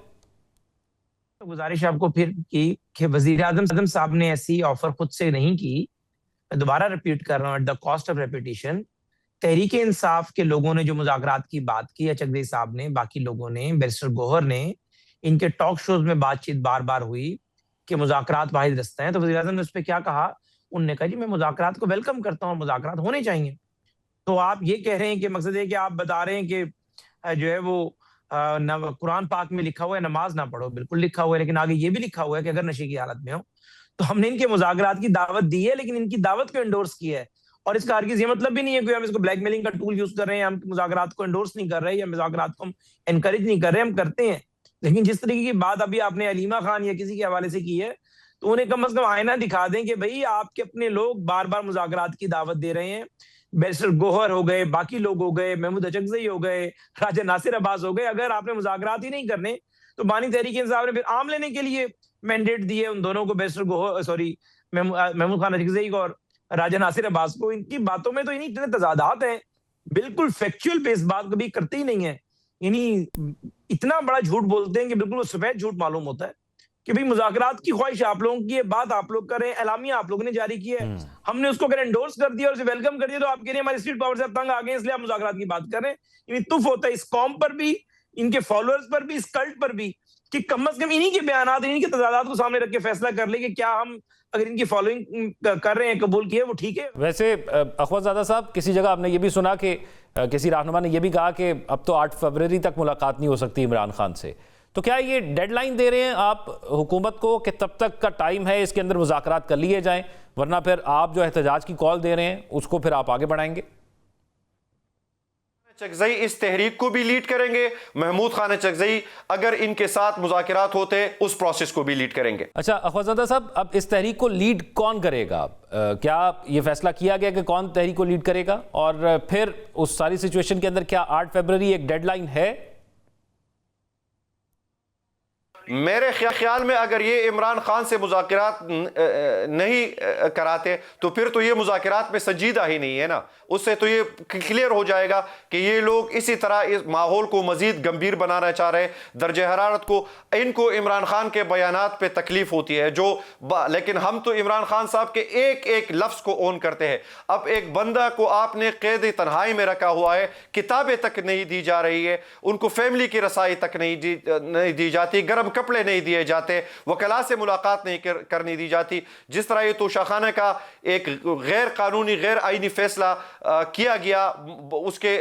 तो गुजारिश आपको फिर की कि वजीर आजम साहब ने ऐसी ऑफर खुद से नहीं की। मैं दोबारा रिपीट कर रहा हूँ, at the cost of repetition, Tehreek Insaf के लोगों ने जो मुज़ाकरात की बात की, अचकज़ई साहब ने, बाकी लोगों ने, बैरिस्टर गौहर ने, इनके टॉक शोज में बातचीत बार बार हुई कि मुज़ाकरात वाहिद रास्ता है। तो वज़ीर आज़म ने उस पर क्या कहा? उन्होंने कहा जी मैं मुज़ाकरात को वेलकम करता हूँ, मुज़ाकरात होने चाहिए। तो आप ये कह रहे हैं कि मकसद है कि आप बता रहे हैं कि जो है वो कुरान पाक में लिखा हुआ है नमाज ना पढ़ो, बिल्कुल लिखा हुआ है, लेकिन आगे ये भी लिखा हुआ है कि अगर नशे की हालत में हो। तो हमने इनके मुज़ाकरात की दावत दी है, लेकिन इनकी दावत को एंडोर्स किया है। और इसका हरगिज़ ये मतलब भी नहीं है कि हम इसको ब्लैकमेलिंग का टूल यूज कर रहे हैं, हम मुज़ाकरात को एंडोर्स नहीं कर रहे या मुज़ाकरात को हम एनकरेज नहीं कर रहे, हम करते हैं। लेकिन जिस तरीके की बात अभी आपने अलीमा खान या किसी के हवाले से की है, तो उन्हें कम से कम आईना दिखा दें कि भाई आपके अपने लोग बार बार मुज़ाकरात की दावत दे रहे हैं। बैरिस्टर गौहर हो गए, बाकी लोग हो गए, महमूद अचकज़ई हो गए, राजा नासिर अब्बास हो गए। अगर आपने मुज़ाकरात ही नहीं करने तो बानी तहरीक इंसाफ ने फिर आम लेने के लिए मैंडेट दिए उन दोनों को, बैरिस्टर गौहर सॉरी महमूद खान अचकज़ई को और राजा नासिर अब्बास को। इनकी बातों में तो इन्हीं इतने तजादात हैं, बिल्कुल फैक्चुअल पे इस बात कभी करते ही नहीं है। इन्हीं इतना बड़ा झूठ बोलते हैं कि बिल्कुल वो सफेद झूठ मालूम होता है कि भाई मुज़ाकरात की ख्वाहिश आप लोगों की है, बात आप लोग कर रहे हैं, एलामिया आप लोगों ने जारी किया है, हमने उसको अगर एंडोर्स कर दिया और उसे वेलकम कर दिया, तो आप कह रहे हैं हमारी स्ट्रीट पावर से आप तंग आ गए इसलिए आप मुज़ाकरात की बात कर रहे हैं। यानी तुफ होता है इस कौम पर भी, इनके फॉलोअर्स पर भी, इस कल्ट पर भी, कि कम से कम इन्हीं के बयानात, इन्हीं के तजादात को सामने रख के फैसला कर ले कि क्या हम अगर इनकी फॉलोइंग कर रहे हैं, कबूल किए, वो ठीक है। वैसे अखवतज़ादा साहब, किसी जगह आपने ये भी सुना कि किसी रहनुमा ने यह भी कहा कि अब तो 8 फरवरी तक मुलाकात नहीं हो सकती इमरान खान से। तो क्या ये डेडलाइन दे रहे हैं आप हुकूमत को कि तब तक का टाइम है, इसके अंदर मुज़ाकरात कर लिए जाएं, वरना फिर आप जो एहतजाज की कॉल दे रहे हैं उसको फिर आप आगे बढ़ाएंगे? अचकज़ई इस तहरीक को भी लीड करेंगे, महमूद खान अचकज़ई अगर इनके साथ मुज़ाकरात होते उस प्रोसेस को भी लीड करेंगे। अच्छा अखवतज़ादा साहब, अब इस तहरीक को लीड कौन करेगा? क्या ये फैसला किया गया कि कौन तहरीक को लीड करेगा? और फिर उस सारी सिचुएशन के अंदर क्या 8 फरवरी एक डेडलाइन है? मेरे ख्याल में अगर ये इमरान खान से मुज़ाकरात नहीं कराते तो फिर तो ये मुज़ाकरात में संजीदा ही नहीं है ना। उससे तो ये क्लियर हो जाएगा कि ये लोग इसी तरह इस माहौल को मज़ीद गंभीर बनाना चाह रहे हैं, दर्जे हरारत को। इनको इमरान खान के बयानात पे तकलीफ होती है लेकिन हम तो इमरान खान साहब के एक एक लफ्ज़ को ओन करते हैं। अब एक बंदा को आपने कैद तन्हाई में रखा हुआ है, किताबें तक नहीं दी जा रही है, उनको फैमिली की रसाई तक नहीं दी जाती, गर्म कपड़े नहीं दिए जाते, वकला से मुलाकात नहीं करनी दी जाती। जिस तरह ये तोशाखाना का एक गैर कानूनी गैर आईनी फैसला किया गया, उसके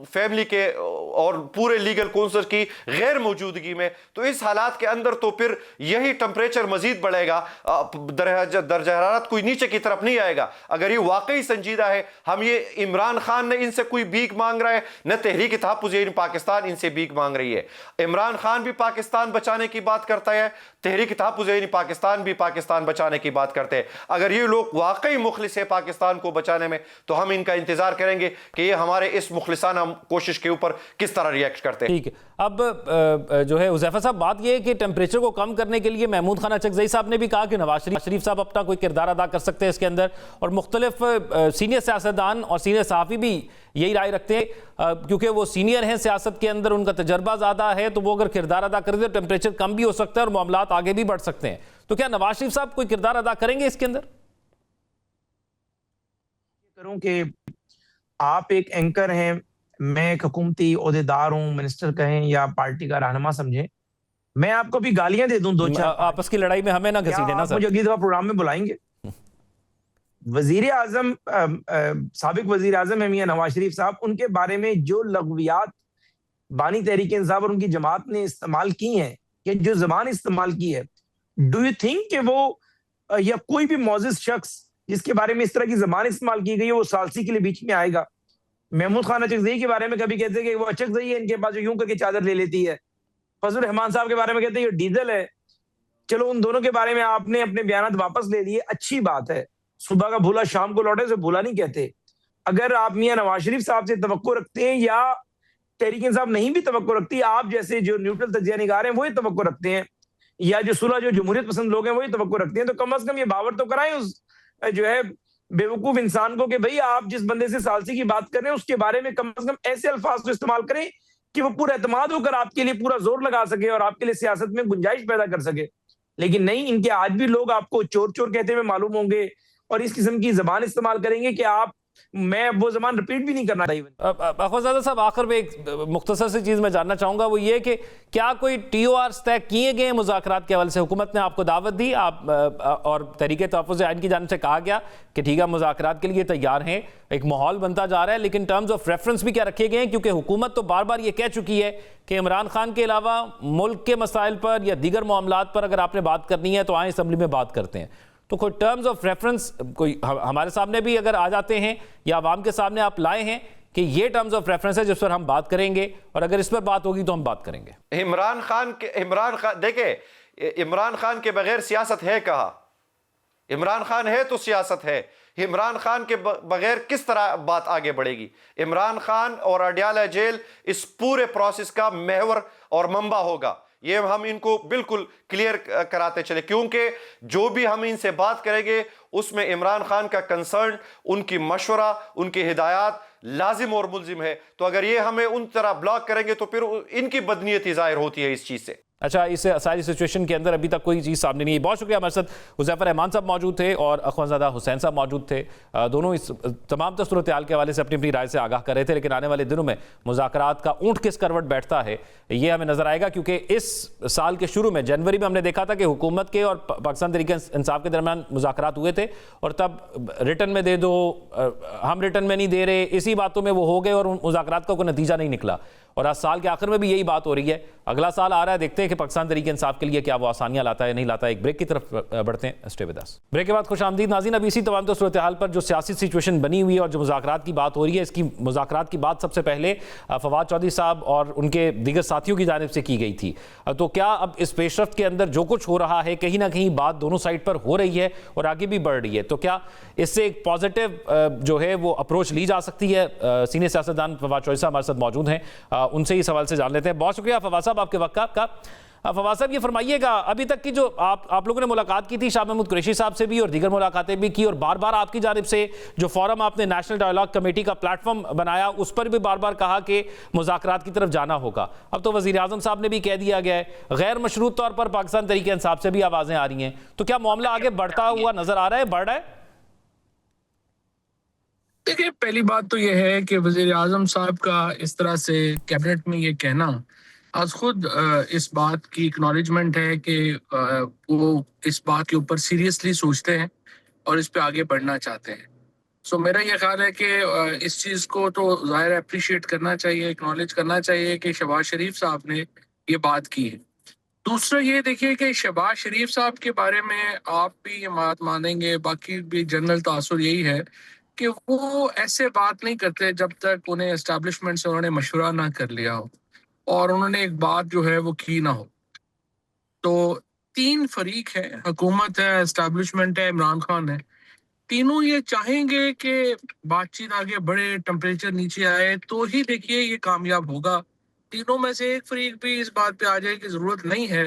फैमिली के और पूरे लीगल काउंसिल की गैर मौजूदगी में, तो इस हालात के अंदर तो फिर यही टेम्परेचर मजीद बढ़ेगा, दर्जा हरारत कोई नीचे की तरफ नहीं आएगा। अगर ये वाकई संजीदा है, हम ये इमरान खान ने इनसे कोई भीख मांग रहा है, न तहरीक तहफ़्फ़ुज़ पाकिस्तान इनसे भीख मांग रही है। इमरान खान भी पाकिस्तान बचाने की बात करता है, तहरीक तहफ़्फ़ुज़ पाकिस्तान भी पाकिस्तान बचाने की बात करते हैं। अगर ये लोग वाकई मुखलिस है पाकिस्तान को बचाने में, तो हम इनका इंतजार करेंगे कि ये हमारे इस मुखलिसाना कोशिश के ऊपर किस तरह रिएक्ट करते हैं। ठीक है, अब जो है हुज़ैफा साहब, बात यह है कि टेम्परेचर को कम करने के लिए महमूद खान अचकज़ई साहब ने भी कहा कि नवाज शरीफ साहब अपना कोई किरदार अदा कर सकते हैं इसके अंदर, और मुख्तलिफ सीनियर सियासतदान और सीनियर सहाफ़ी भी यही राय रखते हैं, क्योंकि वो सीनियर हैं सियासत के अंदर, उनका तजर्बा ज़्यादा है, तो वो अगर किरदार अदा कर दे तो टेम्परेचर कम भी हो सकता है और मामलात आगे भी बढ़ सकते हैं। तो क्या नवाज शरीफ साहब कोई किरदार अदा करेंगे इसके अंदर? करूं कि आप एक एंकर हैं, मैं एक हुकूमती ओहदेदार हूं, मिनिस्टर कहें या पार्टी का रहनुमा समझें, मैं आपको भी गालियां दे दूं 2-4, आपस की लड़ाई में हमें ना घसीटे ना सर। मुझे अगली दफा प्रोग्राम में बुलाएंगे? वजीर आजम, साबिक वजीर आजम है मियां नवाज शरीफ साहब, उनके बारे में जो लग़वियात बानी तहरीक इंसाफ और उनकी जमात ने इस्तेमाल की हैं, या जो जबान इस्तेमाल की है, डू यू थिंक कि वो या कोई भी मौजिज़ शख्स जिसके बारे में इस तरह की जबान इस्तेमाल की गई है, वो सालसी के लिए बीच में आएगा? महमूद खान अचकज़ई के बारे में कभी कहते हैं कि वो अचकज़ई है, इनके पास यूं करके चादर ले लेती है। फजल रहमान साहब के बारे में कहते हैं ये डीजल है। चलो उन दोनों के बारे में आपने अपने बयान वापस ले लिए, अच्छी बात है, सुबह का भूला शाम को लौटे, उसे भूला नहीं कहते। अगर आप मियां नवाज शरीफ साहब से तवक्को रखते हैं या तहरीक इंसाफ नहीं भी तवक्को रखती, आप जैसे जो न्यूट्रल तजिया निगार हैं वही तवक्को रखते हैं, या जो सुलह जो जमहूरियत पसंद लोग हैं वही तवक्को रखते हैं, तो कम से कम ये बावर तो कराएं उस जो है बेवकूफ इंसान को कि भाई आप जिस बंदे से सालसी की बात कर रहे हैं उसके बारे में कम से कम ऐसे अल्फाज तो इस्तेमाल करें कि वो पूरा एतमाद होकर आपके लिए पूरा जोर लगा सके और आपके लिए सियासत में गुंजाइश पैदा कर सके। लेकिन नहीं, इनके आज भी लोग आपको चोर चोर कहते हुए मालूम होंगे और इस किस्म की जबान इस्तेमाल करेंगे कि मैं वो जबान रिपीट भी नहीं करना चाहिए। अखवाज़ादा साहब, आखिर में एक मुख्तसर सी चीज़ मैं जानना चाहूँगा, वो ये कि क्या कोई TORs तय किए गए मुज़ाकरात के हवाले से? हुकूमत ने आपको दावत दी, आप और तहरीक तहफ़्फ़ुज़ आइन की जानिब से कहा गया कि ठीक है मुज़ाकरात के लिए तैयार हैं, एक माहौल बनता जा रहा है, लेकिन टर्म्स ऑफ रेफरेंस भी क्या रखे गए हैं? क्योंकि हुकूमत तो बार बार ये कह चुकी है कि इमरान खान के अलावा मुल्क के मसाइल पर या दीगर मामलात पर अगर आपने बात करनी है तो आए असम्बली में बात करते हैं। तो कोई टर्म्स ऑफ रेफरेंस कोई हमारे सामने भी अगर आ जाते हैं या आवाम के सामने आप लाए हैं कि ये टर्म्स ऑफ रेफरेंस है जिस पर हम बात करेंगे, और अगर इस पर बात होगी तो हम बात करेंगे। इमरान खान देखिए, इमरान खान के बगैर सियासत है कहाँ? इमरान खान है तो सियासत है। इमरान खान के बगैर किस तरह बात आगे बढ़ेगी? इमरान खान और अडयाला जेल इस पूरे प्रोसेस का महवर और मंबा होगा, ये हम इनको बिल्कुल क्लियर कराते चले, क्योंकि जो भी हम इनसे बात करेंगे उसमें इमरान खान का कंसर्न, उनकी मशवरा, उनकी हिदायत लाजिम और मुल्जिम है। तो अगर ये हमें उन तरह ब्लॉक करेंगे तो फिर इनकी बदनीयती जाहिर होती है इस चीज़ से। अच्छा, इस सारी सिचुएशन के अंदर अभी तक कोई चीज़ सामने नहीं है। बहुत शुक्रिया। हमारे साथ हुज़ैफर रहमान साहब मौजूद थे और अखवंज़ादा हुसैन साहब मौजूद थे। दोनों इस तमाम सूरत हाल के हवाले से अपनी अपनी राय से आगाह कर रहे थे, लेकिन आने वाले दिनों में मुज़ाकरात का ऊँट किस करवट बैठता है ये हमें नजर आएगा, क्योंकि इस साल के शुरू में जनवरी में हमने देखा था कि हुकूमत के और पाकिस्तान तहरीक इंसाफ के दरमियान मुज़ाकरात हुए थे और तब रिटर्न में दे दो, हम रिटर्न में नहीं दे रहे, इसी बातों में वो हो गए और मुज़ाकरात का कोई नतीजा नहीं निकला। और आज साल के आखिर में भी यही बात हो रही है। अगला साल आ रहा है, देखते हैं कि पाकिस्तान तहरीक इंसाफ के लिए क्या वो आसानियां लाता है नहीं लाता है। एक ब्रेक की तरफ बढ़ते हैं, स्टे विद अस। ब्रेक के बाद खुश आमदीद नाज़रीन। अब इसी तमाम तो सूरत हाल पर जो सियासी सिचुएशन बनी हुई है और जो मुज़ाकरात की बात हो रही है, इसकी मुज़ाकरात की बात सबसे पहले फवाद चौधरी साहब और उनके दीगर साथियों की जानिब से की गई थी। तो क्या अब इस पेशरफ्त के अंदर जो कुछ हो रहा है, कहीं ना कहीं बात दोनों साइड पर हो रही है और आगे भी बढ़ रही है, तो क्या इससे एक पॉजिटिव जो है वो अप्रोच ली जा सकती है? सीनियर सियासतदान फवाद चौधरी साहब हमारे साथ मौजूद हैं, उनसे ही सवाल से जान लेते हैं। बहुत शुक्रिया फवाद साहब आपके वक्त का। फवाद साहब, ये फरमाइएगा, अभी तक की जो आप लोगों ने मुलाकात की थी शाह महमूद कुरैशी साहब से भी और दीगर मुलाकातें भी की, और बार बार आपकी जानिब से जो फोरम आपने नेशनल डायलॉग कमेटी का प्लेटफॉर्म बनाया उस पर भी बार बार कहा कि मुज़ाकरात की तरफ जाना होगा। अब तो वज़ीर आज़म साहब ने भी कह दिया गया है, गैर मशरूत तौर पर पाकिस्तान तहरीक इंसाफ से भी आवाज़ें आ रही हैं, तो क्या मामला आगे बढ़ता हुआ नजर आ रहा है, बढ़ रहा है? देखिए, पहली बात तो यह है कि वज़ीर आज़म साहब का इस तरह से कैबिनेट में ये कहना आज खुद इस बात की एक्नॉलेजमेंट है कि वो इस बात के ऊपर सीरियसली सोचते हैं और इस पे आगे बढ़ना चाहते हैं। सो मेरा ये ख्याल है कि इस चीज़ को तो ज़ाहिर अप्रिशिएट करना चाहिए, एक्नॉलेज करना चाहिए कि शहबाज शरीफ साहब ने ये बात की है। दूसरा ये देखिए कि शहबाज शरीफ साहब के बारे में आप भी ये बात मानेंगे, बाकी भी जनरल तासुर यही है कि वो ऐसे बात नहीं करते जब तक उन्हें एस्टैब्लिशमेंट से उन्होंने मशवरा ना कर लिया हो और उन्होंने एक बात जो है वो की ना हो। तो तीन फरीक है, हुकूमत है, एस्टैब्लिशमेंट है, इमरान खान है, तीनों ये चाहेंगे कि बातचीत आगे बढ़े, टेम्परेचर नीचे आए, तो ही देखिए ये कामयाब होगा। तीनों में से एक फरीक भी इस बात पे आ जाए कि जरूरत नहीं है,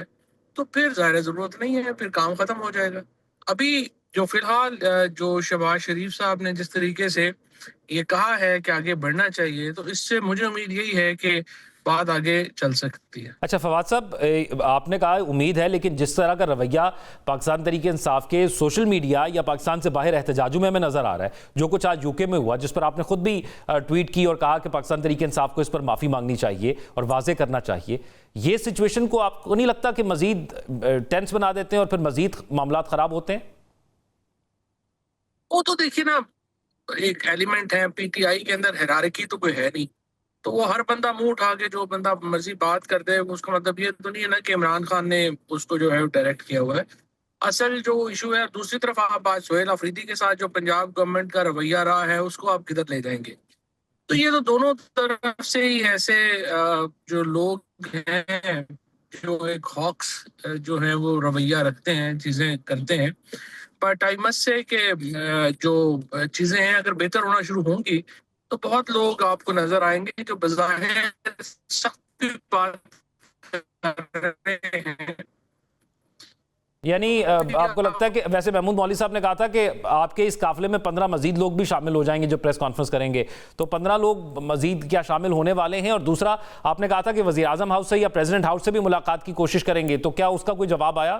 तो फिर ज़ाहिर जरूरत नहीं है, फिर काम खत्म हो जाएगा। अभी जो फिलहाल जो शहबाज शरीफ साहब ने जिस तरीके से ये कहा है कि आगे बढ़ना चाहिए, तो इससे मुझे उम्मीद यही है कि बात आगे चल सकती है। अच्छा फवाद साहब, आपने कहा उम्मीद है, लेकिन जिस तरह का रवैया पाकिस्तान तहरीक इंसाफ के सोशल मीडिया या पाकिस्तान से बाहर एहतजाजों में हमें नजर आ रहा है, जो कुछ आज यूके में हुआ, जिस पर आपने खुद भी ट्वीट की और कहा कि पाकिस्तान तहरीक इंसाफ को इस पर माफ़ी मांगनी चाहिए और वाजे करना चाहिए, ये सिचुएशन को आपको नहीं लगता कि मजीद टेंस बना देते हैं और फिर मजीद मामला खराब होते हैं? वो तो देखिए ना, एक एलिमेंट है पीटीआई के अंदर, हिरार्की तो कोई है नहीं, तो वो हर बंदा मुंह उठा के जो बंदा मर्जी बात कर दे, उसका मतलब ये तो नहीं है ना कि इमरान खान ने उसको जो है डायरेक्ट किया हुआ है। असल जो इशू है, दूसरी तरफ आप आज सोहेल अफरीदी के साथ जो पंजाब गवर्नमेंट का रवैया रहा है उसको आप किधर ले जाएंगे? तो ये तो दोनों तरफ से ही ऐसे जो लोग हैं जो एक हॉक्स जो है वो रवैया रखते हैं, चीजें करते हैं। बट आई मस्ट से कि जो चीजें हैं अगर बेहतर होना शुरू होंगी तो बहुत लोग आपको नजर आएंगे जो बज़ाहिर सख्त बात कर रहे हैं। यानी आपको लगता है कि वैसे महमूद मौलवी साहब ने कहा था कि आपके इस काफिले में 15 मजीद लोग भी शामिल हो जाएंगे जो प्रेस कॉन्फ्रेंस करेंगे, तो 15 लोग मजीद क्या शामिल होने वाले हैं? और दूसरा, आपने कहा था कि वजीर आजम हाउस से या प्रेसिडेंट हाउस से भी मुलाकात की कोशिश करेंगे, तो क्या उसका कोई जवाब आया?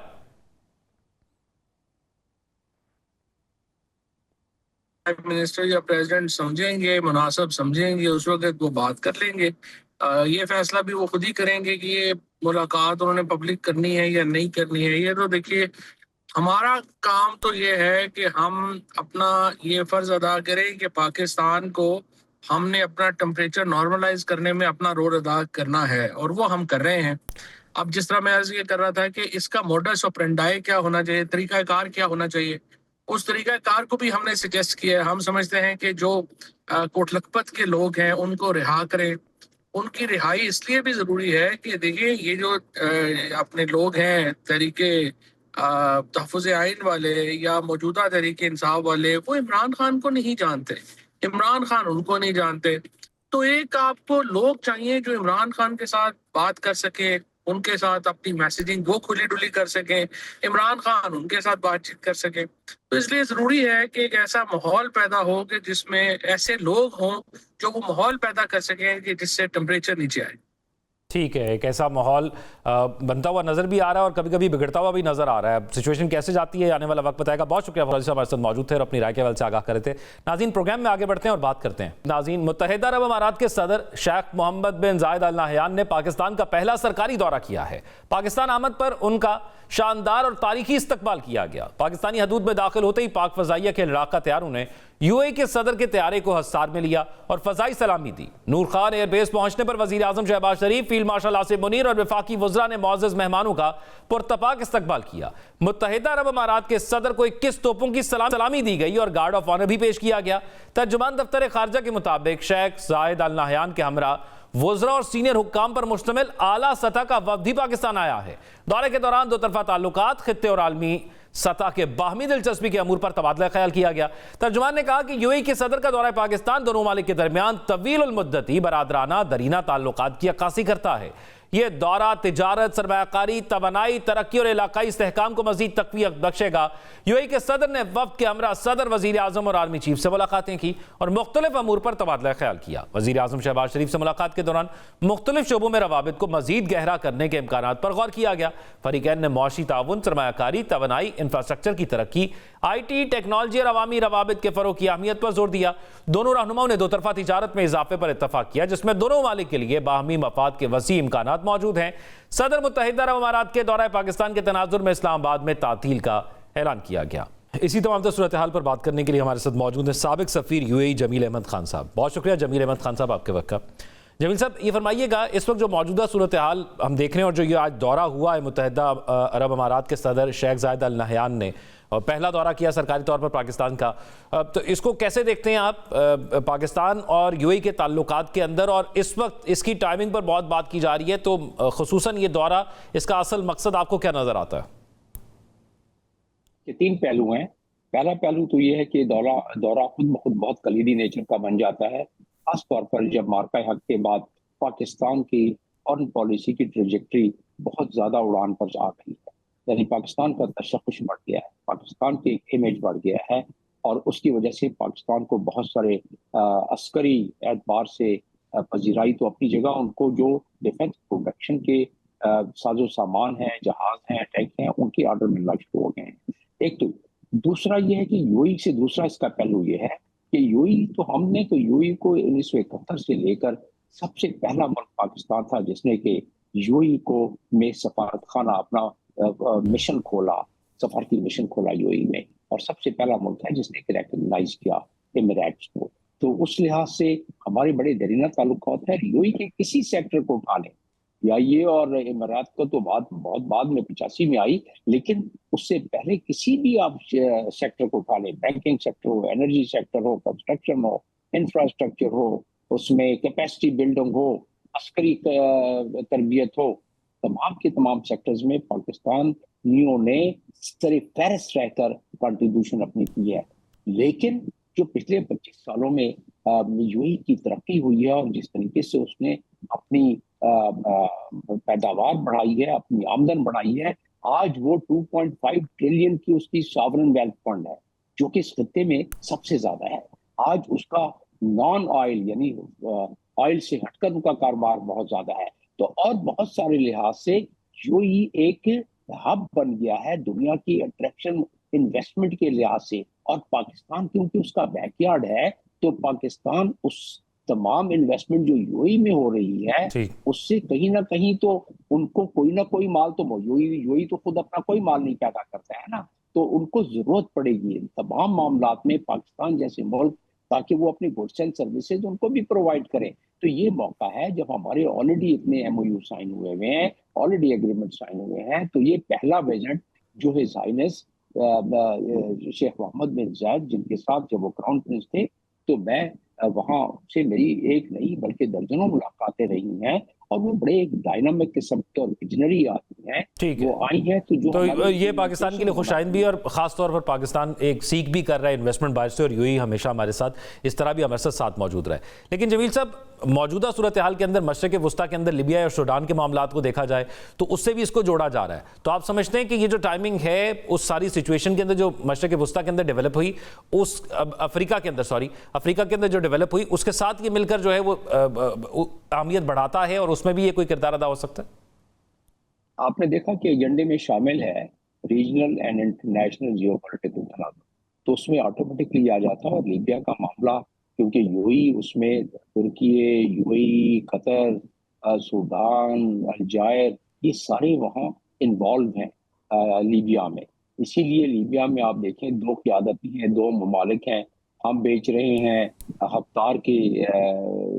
प्राइम मिनिस्टर या प्रेसिडेंट समझेंगे, मुनासिब समझेंगे, उस वक्त वो बात कर लेंगे। ये फैसला भी वो खुद ही करेंगे कि ये मुलाकात उन्होंने पब्लिक करनी है या नहीं करनी है। ये तो देखिए, हमारा काम तो ये है कि हम अपना ये फर्ज अदा करें कि पाकिस्तान को हमने अपना टेम्परेचर नॉर्मलाइज करने में अपना रोल अदा करना है, और वो हम कर रहे हैं। अब जिस तरह मैं अर्ज ये कर रहा था कि इसका मोडस ऑपरेंडाई क्या होना चाहिए, तरीकाकार क्या होना चाहिए, उस तरीकाकार को भी हमने सजेस्ट किया है। हम समझते हैं कि जो कोटलखपत के लोग हैं उनको रिहा करें। उनकी रिहाई इसलिए भी जरूरी है कि देखिए, ये जो अपने लोग हैं तहरीके तहफ़्फ़ुज़ आइन वाले या मौजूदा तहरीके इंसाफ वाले, वो इमरान खान को नहीं जानते, इमरान खान उनको नहीं जानते। तो एक आपको लोग चाहिए जो इमरान खान के साथ बात कर सके, उनके साथ अपनी मैसेजिंग वो खुली डुली कर सके, इमरान खान उनके साथ बातचीत कर सके। तो इसलिए जरूरी है कि एक ऐसा माहौल पैदा हो कि जिसमें ऐसे लोग हों जो वो माहौल पैदा कर सकें कि जिससे टेम्परेचर नीचे आए। ठीक है, एक ऐसा माहौल बनता हुआ नजर भी आ रहा है और कभी कभी बिगड़ता हुआ भी नजर आ रहा है। सिचुएशन कैसे जाती है आने वाला वक्त बताएगा। बहुत शुक्रिया फौजी साहब हमारे साथ मौजूद थे और अपनी राय के हवाले से आगाह कर रहे थे। नाज़रीन, प्रोग्राम में आगे बढ़ते हैं और बात करते हैं। नाज़रीन, मुत्तहिदा अरब अमारात के सदर शेख मोहम्मद बिन जायद अल नहयान ने पाकिस्तान का पहला सरकारी दौरा किया है। पाकिस्तान आमद पर उनका शानदार और तारीखी इस्तकबाल किया गया। पाकिस्तानी हदूद में दाखिल होते ही पाक फजाइया के लड़ाका तैयारों ने यूएई के सदर के तैयारे को हस्सार में लिया और फजाई सलामी दी। नूर खान एयरबेस पहुंचने पर वजीर आजम शहबाज शरीफ, फील्ड मार्शल आसिम मुनीर और वफाकी वज़रा ने मुअज़्ज़ज़ मेहमानों का पुरतपाक इस्तकबाल किया। मुत्तहिदा अरब अमारात के सदर को 21 तोपों की सलामी दी गई और गार्ड ऑफ ऑनर भी पेश किया गया। तर्जुमान दफ्तर खारजा के मुताबिक शेख जायद अल नहयान के हमरा वज़रा और सीनियर हुक्काम पर मुश्तमिल आला सतह का वफ़द भी पाकिस्तान आया है। दौरे के दौरान दो तरफा ताल्लुकात, खित्ते और आलमी सतह के बाहमी दिलचस्पी के अमूर पर तबादला ख्याल किया गया। तर्जुमान ने कहा कि यूएई के सदर का दौरा पाकिस्तान दोनों ममालिक के दरमियान तवील उल मुद्दती बरादराना दरीना ताल्लुकात की अक्कासी करता है। यह दौरा तिजारत, सरमायाकारी, तवानाई, तरक्की और इलाकाई इस्तेहकाम को मजीद तक़वियत बख्शेगा। यूएई के सदर ने वफ़द के हमरा सदर, वज़ीर आज़म और आर्मी चीफ से मुलाकातें की और मुख्तलिफ अमूर पर तबादला ख्याल किया। वज़ीर आज़म शहबाज शरीफ से मुलाकात के दौरान मुख्तलिफ शोबों में रवाबित को मजीद गहरा करने के इम्कानात पर गौर किया गया। फरीकैन ने मुआशी ताउन, सरमायाकारी, तवानाई, इंफ्रास्ट्रक्चर की तरक्की, IT, टेक्नोलॉजी और अवामी रवाबित के फ़रोग़ की अहमियत पर जोर दिया। दोनों रहनुमाओं ने दो तरफा तिजारत में इजाफे पर इत्तफाक किया, जिसमें दोनों ममालिक के लिए बाहमी मफाद के वसी इम्कानात मौजूद हैं। सदर मुत्तहिदा अरब अमारात के दौरे पाकिस्तान के तनाजुर में इस्लामाबाद में तातील का ऐलान किया गया। इसी तमाम सूरत हाल पर बात करने के लिए हमारे साथ मौजूद हैं साबिक सफ़ीर यूएई जमील अहमद खान साहब। बहुत शुक्रिया जमील अहमद खान साहब आपके वक्त का। जमील साहब, ये फरमाइएगा, इस वक्त जो मौजूदा सूरत हाल हम देख रहे हैं और जो ये आज दौरा हुआ है मुत्तहिदा अरब अमारात के सदर शेख जायद अल नहयान ने, और पहला दौरा किया सरकारी तौर पर पाकिस्तान का, तो इसको कैसे देखते हैं आप पाकिस्तान और यूएई के ताल्लुकात के अंदर? और इस वक्त इसकी टाइमिंग पर बहुत बात की जा रही है, तो खुसूसन ये दौरा, इसका असल मकसद आपको क्या नजर आता है? ये तीन पहलू हैं। पहला पहलू तो ये है कि दौरा खुद ब खुद बहुत कलीदी नेचर का बन जाता है, खास तौर पर जब मार्का हक के बाद पाकिस्तान की फॉरेन पॉलिसी की ट्रेजेक्ट्री बहुत ज्यादा उड़ान पर आ गई है। यानी पाकिस्तान का तशख़्ख़ुश बढ़ गया है, पाकिस्तान की इमेज बढ़ गया है, और उसकी वजह से पाकिस्तान को बहुत सारे अस्करी एतबार से पजीराई तो अपनी जगह, उनको जो डिफेंस प्रोडक्शन के साजो सामान है, जहाज हैं, टैंक हैं, उनके ऑर्डर मिलना शुरू हो गए हैं। एक तो दूसरा ये है कि यूएई से दूसरा इसका पहलू ये है कि यूएई को 1971 से लेकर सबसे पहला मुल्क पाकिस्तान था जिसने कि यूएई को में सफारत खाना अपना मिशन खोला, सफारती मिशन खोला यूएई में, और सबसे पहला मुल्क है जिसने रिकॉग्नाइज किया इमिरेट्स को। तो उस लिहाज से हमारे बड़े दरीना ताल्लुकात है। यूएई के किसी सेक्टर को उठा लें, या ये और इमारात को तो बहुत बाद में 85 में आई, लेकिन उससे पहले किसी भी आप सेक्टर को उठा लें, बैंकिंग सेक्टर हो, एनर्जी सेक्टर हो, कंस्ट्रक्शन हो, इंफ्रास्ट्रक्चर हो, उसमें कैपेसिटी बिल्डिंग हो, अस्करी तरबियत हो, तमाम के तमाम सेक्टर्स में पाकिस्तानियों ने सिर्फ फहरिस्त रहकर कंट्रीब्यूशन अपनी की है। लेकिन जो पिछले 25 सालों में यूएई की तरक्की हुई है और जिस तरीके से उसने अपनी पैदावार बढ़ाई है, अपनी आमदन बढ़ाई है, आज वो 2.5 ट्रिलियन की उसकी सॉवरेन वेल्थ फंड है, जो कि इस खित्ते में सबसे ज्यादा है। आज उसका नॉन ऑयल यानी ऑयल से हटकर उनका कारोबार बहुत ज्यादा है। तो और बहुत सारे लिहाज से यूएई एक हब बन गया है दुनिया की अट्रैक्शन इन्वेस्टमेंट के लिहाज से। और पाकिस्तान क्योंकि उसका बैकयार्ड है, तो पाकिस्तान उस तमाम इन्वेस्टमेंट जो यूएई में हो रही है उससे कहीं ना कहीं तो उनको कोई ना कोई माल तो यूएई तो खुद अपना कोई माल नहीं पैदा करता है ना, तो उनको जरूरत पड़ेगी इन तमाम मामलात में पाकिस्तान जैसे मुल्क, ताकि वो अपनी गुड्स एंड सर्विसेज उनको भी प्रोवाइड करें। तो ये मौका है जब हमारे ऑलरेडी इतने एमओयू साइन हुए हुए हैं, ऑलरेडी एग्रीमेंट साइन हुए हैं, तो ये पहला विजिट जो है साइनस शेख मोहम्मद बिन जायद जिनके साथ जब वो क्राउन प्रिंस थे, तो मैं वहां से मेरी एक नहीं बल्कि दर्जनों मुलाकातें रही हैं और वो बड़े एक डायनामिक किस्म के और विजनरी आदमी हैं। ठीक है, वो आई हैं तो ये पाकिस्तान के लिए खुशाइन भी और खास तौर पर पाकिस्तान एक सीख भी कर रहा है इन्वेस्टमेंट बाहर से, और यूएई हमेशा हमारे साथ इस तरह भी हमारे साथ मौजूद रहे। लेकिन जमील साहब, मौजूदा सूरत हाल के अंदर मशरक़ वस्ता के अंदर लिबिया और सूडान के मामलात को देखा जाए तो उससे भी इसको जोड़ा जा रहा है। तो आप समझते हैं कि ये जो टाइमिंग है उस सारी सिचुएशन के अंदर जो मशरक़ वस्ता के अंदर डेवलप हुई, उस अफ्रीका के अंदर जो डेवलप हुई, उसके साथ ये मिलकर जो है वो अहमियत बढ़ाता है और उसमें भी ये कोई किरदार अदा हो सकता है? आपने देखा कि एजेंडे में शामिल है रीजनल एंड इंटरनेशनल जियोपॉलिटिकल तनाज़ुर, तो उसमें ऑटोमेटिकली आ जाता है। और लीबिया का मामला क्योंकि यूएई उसमें तुर्की, यूएई, कतर, सूडान, अलजायर, ये सारे वहाँ इन्वॉल्व हैं लीबिया में। इसीलिए लीबिया में आप देखें दो क़यादती हैं, दो ममालिक हैं। हम बेच रहे हैं हफ्तार के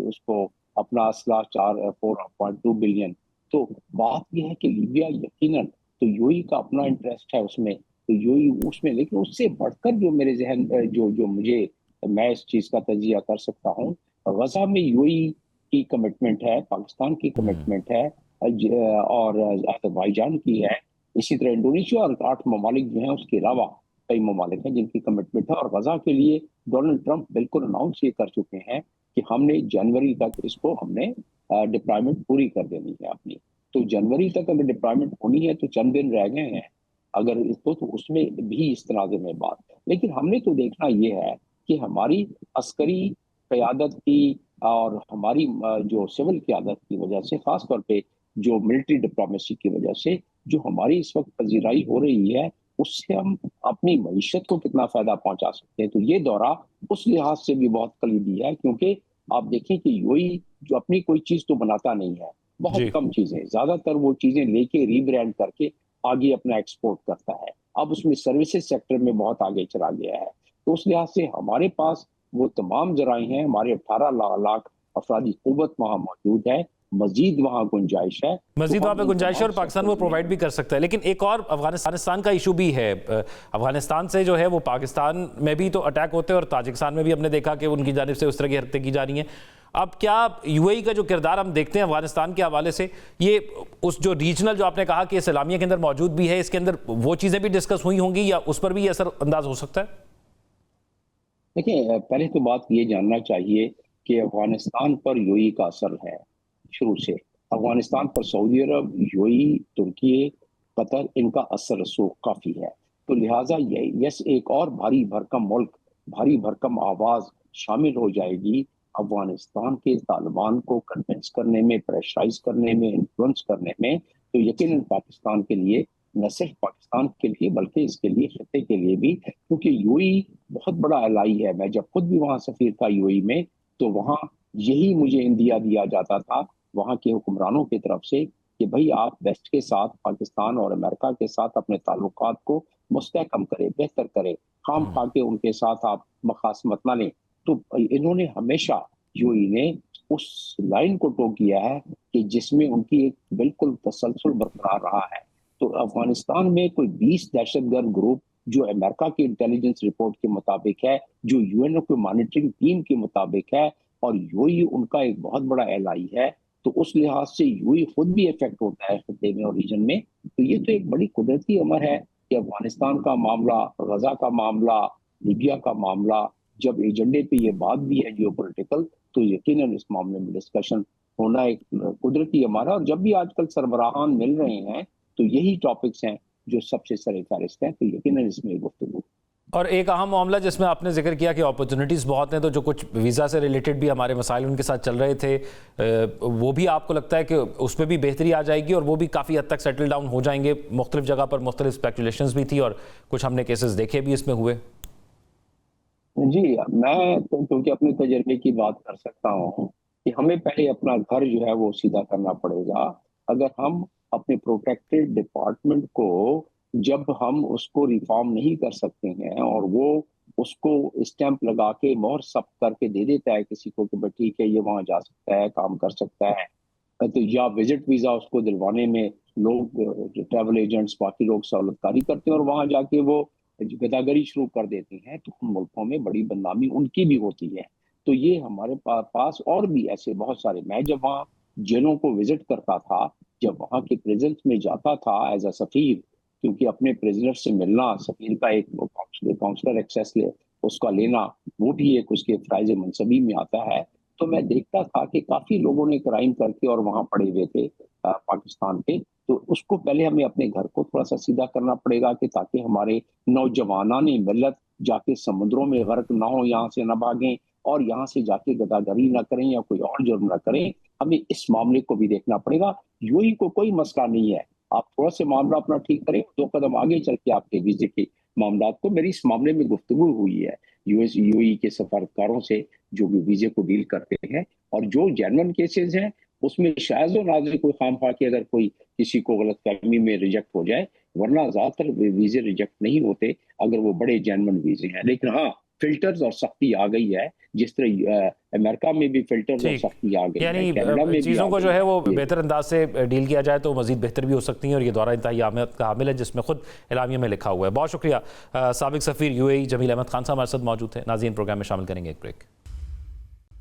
उसको अपना असला 4.2 बिलियन। तो बात यह है कि लीबिया यकीनन तो यूएई का अपना इंटरेस्ट है उसमें, तो यूएई उसमें, लेकिन उससे बढ़कर जो मेरे जहन जो मुझे मैं इस चीज का तजिया कर सकता हूँ, गजा में यूएई की कमिटमेंट है, पाकिस्तान की कमिटमेंट है और अज़रबैजान की है। इसी तरह इंडोनेशिया और 8 ममालिक जो हैं, उसके अलावा कई ममालिक हैं जिनकी कमिटमेंट है। और गजा के लिए डोनाल्ड ट्रंप बिल्कुल अनाउंस ये कर चुके हैं कि हमने जनवरी तक इसको हमने डिप्लॉयमेंट पूरी कर देनी है अपनी। तो जनवरी तक अगर डिप्लॉयमेंट होनी है तो चंद दिन रह गए हैं अगर इसको, तो उसमें भी इस तनाज़े में बात। लेकिन हमने तो देखना ये है कि हमारी अस्करी क़यादत की और हमारी जो सिविल क़यादत की वजह से, खास तौर पे जो मिलिट्री डिप्लोमेसी की वजह से जो हमारी इस वक्त पजीराई हो रही है, उससे हम अपनी मईशत को कितना फायदा पहुंचा सकते हैं। तो ये दौरा उस लिहाज से भी बहुत कलीदी है, क्योंकि आप देखें कि यूएई जो अपनी कोई चीज तो बनाता नहीं है, बहुत कम चीजें, ज्यादातर वो चीजें लेके रीब्रांड करके आगे अपना एक्सपोर्ट करता है। अब उसमें सर्विसेज सेक्टर में बहुत आगे चला गया है। तो उस लिहाज से हमारे पास वो तमाम जराए हैं, हमारे 18 लाख अफरादी कुव्वत वहाँ मौजूद है, मजीद वहाँ गुंजाइश है, मजीद वहाँ पे गुंजाइश है और पाकिस्तान वो प्रोवाइड भी कर सकता है। लेकिन एक और अफगानिस्तान का इशू भी है। अफगानिस्तान से जो है वो पाकिस्तान में भी तो अटैक होते हैं और ताजिकिस्तान में भी हमने देखा कि उनकी जानिब से उस तरह की हरकतें की जा रही हैं। अब क्या यूएई का जो किरदार हम देखते हैं अफगानिस्तान के हवाले से, ये उस जो रीजनल जो आपने कहा कि सलामिया के अंदर मौजूद भी है, इसके अंदर वो चीज़ें भी डिस्कस हुई होंगी या उस पर भी असर अंदाज हो सकता है? देखिए, पहले तो बात ये जानना चाहिए कि अफगानिस्तान पर यूएई का असर है शुरू से। अफगानिस्तान पर सऊदी अरब, यूएई, तुर्की, कतर, इनका असर रसूख काफी है। तो लिहाजा यस एक और भारी भरकम मुल्क, भारी भरकम आवाज शामिल हो जाएगी अफगानिस्तान के तालिबान को कन्विंस करने में, प्रेशराइज करने में, इन्फ्लुएंस करने में। तो यकीनन पाकिस्तान के लिए, न सिर्फ पाकिस्तान के लिए बल्कि इसके लिए खित्ते के लिए भी, क्योंकि यूएई बहुत बड़ा एलाई है। मैं जब खुद भी वहाँ सफीर था यूएई में, तो वहाँ यही मुझे इंदिया दिया जाता था वहाँ के हुक्मरानों की तरफ से कि भाई आप वेस्ट के साथ, पाकिस्तान और अमेरिका के साथ अपने ताल्लुकात को मुस्तहकम करें, बेहतर करें, खाम खा के उनके साथ आप मखासमत ना लें। तो इन्होंने हमेशा, यूएई ने उस लाइन को टो किया है कि जिसमें उनकी एक बिल्कुल तसलसल बरकरार रहा है। तो अफगानिस्तान में कोई 20 दहशतगर्द ग्रुप जो अमेरिका की इंटेलिजेंस रिपोर्ट के मुताबिक है, जो यूएनओ की मॉनिटरिंग टीम के मुताबिक है, और यूएई उनका एक बहुत बड़ा एलाई है। तो उस लिहाज से यूएई खुद भी इफेक्ट होता है खित्ते में और रीजन में। तो ये तो एक बड़ी कुदरती अमर है कि अफगानिस्तान का मामला, गजा का मामला, लीबिया का मामला, जब एजेंडे पे ये बात भी है जियोपॉलिटिकल, तो यकीनन इस मामले में डिस्कशन होना एक कुदरती हमारा, और जब भी आजकल सरबराहान मिल रहे हैं तो यही टॉपिक्स हैं जो सबसे सरे फहरिस्त हैं, तो यकीनन इसमें गुफ्तगू। और एक अहम मामला जिसमें आपने जिक्र किया कि अपॉर्चुनिटीज़ बहुत हैं, तो जो कुछ वीज़ा से रिलेटेड भी हमारे मसाइल उनके साथ चल रहे थे, वो भी आपको लगता है कि उसमें भी बेहतरी आ जाएगी और वो भी काफ़ी हद तक सेटल डाउन हो जाएंगे? मुख्तलिफ जगह पर मुख्तलिफ स्पेकुलेशंस भी थी और कुछ हमने केसेस देखे भी इसमें हुए। जी, मैं तो क्योंकि अपने तजर्बे की बात कर सकता हूँ कि हमें पहले अपना घर जो है वो सीधा करना पड़ेगा। अगर हम अपने प्रोटेक्टेड डिपार्टमेंट को, जब हम उसको रिफॉर्म नहीं कर सकते हैं और वो उसको स्टैंप लगा के मोहर सब करके दे देता है किसी को कि भाई ठीक है ये वहां जा सकता है, काम कर सकता है, तो या विजिट वीजा उसको दिलवाने में लोग, जो ट्रैवल एजेंट्स बाकी लोग सहूलतकारी करते हैं और वहां जाके वो गदागरी शुरू कर देते हैं, तो उन मुल्कों में बड़ी बदनामी उनकी भी होती है। तो ये हमारे पास और भी ऐसे बहुत सारे, मैं जब वहाँ जेलों को विजिट करता था, जब वहाँ के प्रेजेंस में जाता था एज अ सफीर, क्योंकि अपने प्रिजनर से मिलना, सफीर का एक काउंसलर एक्सेस उसका लेना, वो भी एक उसके फराइज मनसबी में आता है। तो मैं देखता था कि काफी लोगों ने क्राइम करके और वहां पड़े हुए थे पाकिस्तान पे, तो उसको पहले हमें अपने घर को थोड़ा सा सीधा करना पड़ेगा कि ताकि हमारे नौजवाना ने मिलत जाके समुद्रों में गर्क ना हो, यहाँ से ना भागें और यहाँ से जाके गदागरी ना करें या कोई और जुर्म ना करें। हमें इस मामले को भी देखना पड़ेगा। यूएई को कोई मसला नहीं है, आप थोड़ा सा मामला अपना ठीक करें, 2 कदम आगे चल के आपके वीजे के मामला को, मेरी इस मामले में गुफ्तगू हुई है यूएई के सफारतकारों से जो भी वीजे को डील करते हैं, और जो जेन्युइन केसेस हैं उसमें शायद और नाज़िर कोई खामखा के अगर कोई किसी को गलतफहमी में रिजेक्ट हो जाए, वरना ज्यादातर वीजे रिजेक्ट नहीं होते अगर वो बड़े जेन्युइन वीजे हैं। लेकिन हाँ, फिल्टर्स और सख्ती आ गई है, जिस तरह अमेरिका में भी फिल्टर्स और सख्ती आ गई है, कनाडा में भी चीज़ों को जो है वो बेहतर अंदाज से डील किया जाए तो मजीद बेहतर भी हो सकती हैं, और ये दौरा इंतहाई अहमियत का हामिल है जिसमें खुद एलामिया में लिखा हुआ है। बहुत शुक्रिया। साबिक सफ़ीर यूएई जमील अहमद खान साहब हमारे साथ मौजूद थे। नाज़रीन, प्रोग्राम में शामिल करेंगे एक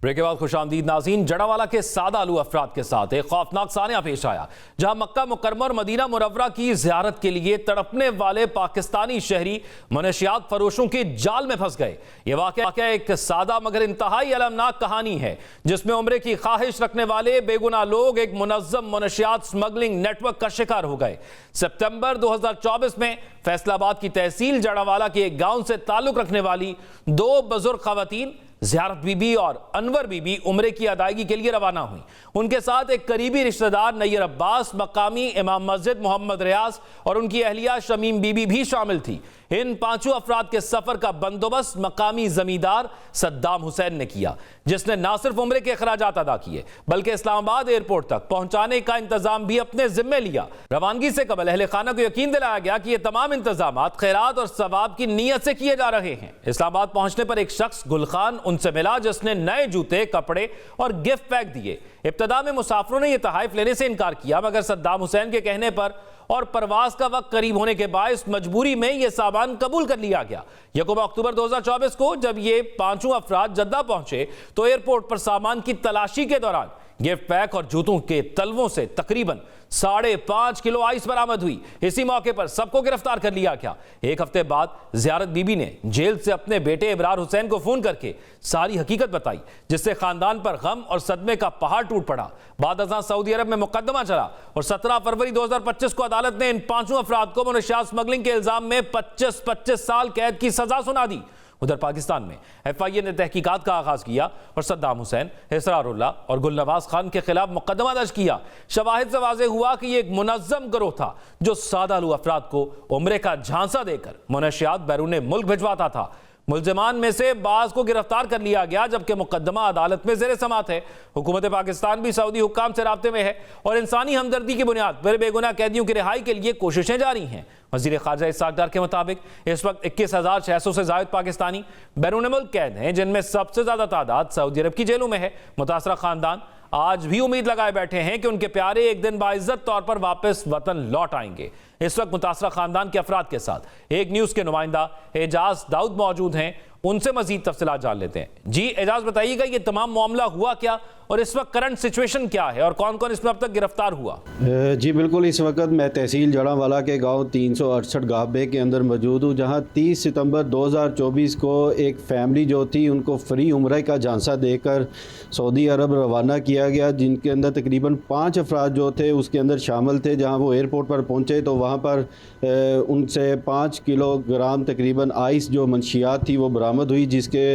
ब्रेक के बाद खुशामदीद नाज़रीन। जड़ावाला के सादा आलू अफराद के साथ एक खौफनाक सानिया पेश आया, जहां मक्का मुकर्रमा और मदीना मुनव्वरा की ज़ियारत के लिए तड़पने वाले पाकिस्तानी शहरी मनशियात फरोशों के जाल में फंस गए। यह वाक़या एक सादा मगर इंतहाई अलमनाक कहानी है, जिसमें उम्रे की ख्वाहिश रखने वाले बेगुनाह लोग एक मुनज़्ज़म मनशियात स्मगलिंग नेटवर्क का शिकार हो गए। सितंबर 2024 में फैसलाबाद की तहसील जड़ावाला के एक गांव से ताल्लुक रखने वाली 2 बुजुर्ग खवातीन ज़ियारत बीबी और अनवर बीबी उम्रे की अदायगी के लिए रवाना हुई। उनके साथ एक करीबी रिश्तेदार नैयर अब्बास, मकामी इमाम मस्जिद मोहम्मद रियाज और उनकी अहलिया शमीम बीबी भी शामिल थी। इन 5 अफराद के सफर का बंदोबस्त मकामी जमींदार सद्दाम हुसैन ने किया, जिसने न सिर्फ उम्रे के अखराजात अदा किए बल्कि इस्लामाबाद एयरपोर्ट तक पहुंचाने का इंतजाम भी अपने जिम्मे लिया। रवानगी से कबल अहले खाना को यकीन दिलाया गया कि ये तमाम इंतजाम खैरात और सवाब की नीयत से किए जा रहे हैं। इस्लामाबाद पहुंचने पर एक शख्स गुलखान उनसे मिला, जिसने नए जूते, कपड़े और गिफ्ट पैक दिए। इब्तदा में मुसाफिरों ने यह तोहफे लेने से इनकार किया, मगर सद्दाम हुसैन के कहने पर और परवाज का वक्त करीब होने के बायस मजबूरी में यह सामान कबूल कर लिया गया। 1 अक्टूबर 2024 को जब ये 5 अफराद जद्दा पहुंचे तो एयरपोर्ट पर सामान की तलाशी के दौरान गिफ्ट पैक और जूतों के तलवों से तकरीबन 5.5 किलो आइस बरामद हुई। इसी मौके पर सबको गिरफ्तार कर लिया गया। एक हफ्ते बाद ज़ियारत बीबी ने जेल से अपने बेटे इब्रार हुसैन को फोन करके सारी हकीकत बताई, जिससे खानदान पर गम और सदमे का पहाड़ टूट पड़ा। बाद अज़ां सऊदी अरब में मुकदमा चला और 17 फरवरी 2025 को अदालत ने इन 5 अफराद को मनशियात स्मगलिंग के इल्जाम में 25 साल कैद की सजा सुना दी। उधर पाकिस्तान में FIA ने तहकीकात का आगाज किया और सद्दाम हुसैन, इसरारुल्लाह और गुलनवाज खान के खिलाफ मुकदमा दर्ज किया। शवाहिद से वाज़ेह हुआ कि यह एक मुनज़्ज़म गिरोह था जो सादा आलू अफराद को उम्रे का झांसा देकर मनशियात बैरून मुल्क भिजवाता था। मुल्ज़िमान में से बाज़ को गिरफ्तार कर लिया गया, जबकि मुकदमा अदालत में ज़ेर समात है। हुकूमत पाकिस्तान भी सऊदी हुक्काम से राब्ते में है और इंसानी हमदर्दी की बुनियाद पर बेगुनाह कैदियों की रिहाई के लिए कोशिशें जारी हैं। वज़ीर ख़ारजा इस्हाक़ डार के मुताबिक इस वक्त 21,600 से ज़ायद पाकिस्तानी बैरून मुल्क कैद हैं, जिनमें सबसे ज़्यादा तादाद सऊदी अरब की जेलों में है। मुतासरा ख़ानदान आज भी उम्मीद लगाए बैठे हैं कि उनके प्यारे एक दिन बाइज्जत तौर पर वापस वतन लौट आएंगे। इस वक्त मुतासरा खानदान के अफराद के साथ एक न्यूज़ के नुमाइंदा एजाज दाऊद मौजूद हैं उनसे मजीद तफसीलात जान लेते हैं। जी एजाज, बताइएगा ये तमाम मामला हुआ क्या और इस वक्त करंट सिचुएशन क्या है और कौन कौन इसमें अब तक गिरफ्तार हुआ? जी बिल्कुल, इस वक्त मैं तहसील जड़ांवाला के गांव 368 गाबे के अंदर मौजूद हूं, जहां 30 सितंबर 2024 को एक फ़ैमिली जो थी उनको फ्री उम्रे का झांसा देकर सऊदी अरब रवाना किया गया, जिनके अंदर तकरीबन 5 अफराद जो थे उसके अंदर शामिल थे। जहां वो एयरपोर्ट पर पहुंचे तो वहां पर उनसे 5 किलोग्राम तकरीबन आइस जो मंशियात थी वो बरामद हुई, जिसके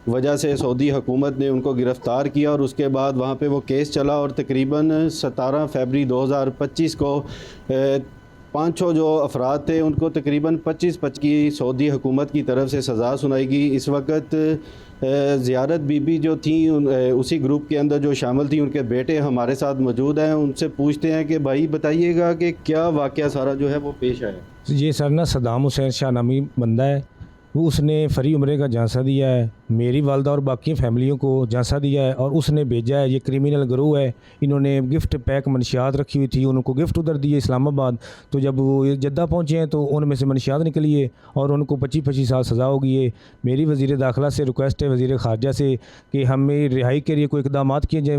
वजह से सऊदी हुकूमत ने उनको गिरफ़्तार किया और उसके बाद वहाँ पे वो केस चला और तकरीबन 17 फरवरी 2025 को 5 जो अफराद थे उनको तकरीबन 25 की सऊदी हुकूमत की तरफ से सज़ा सुनाई गई। इस वक्त ज़ियारत बीबी जो थी उसी ग्रुप के अंदर जो शामिल थी, उनके बेटे हमारे साथ मौजूद हैं। उनसे पूछते हैं कि भाई बताइएगा कि क्या वाक़या सारा जो है वो पेश आया। ये सर ना सद्दाम हुसैन शाह नामी बंदा है, वो उसने फ्री उम्रे का झांसा दिया है, मेरी वालदा और बाकी फैमिलियों को झांसा दिया है और उसने भेजा है। ये क्रिमिनल गिरोह है, इन्होंने गिफ्ट पैक मनशियात रखी हुई थी, उनको गिफ्ट उधर दिए इस्लामाबाद। तो जब वो जद्दा पहुँचे हैं तो उनमें से मनशियात निकली है और उनको 25-25 साल सज़ा हो गई है। मेरी वज़ीर दाखिला से रिक्वेस्ट है, वज़ीर ख़ारजा से, कि हमें रिहाई के लिए कोई इक़दाम किए जाएँ।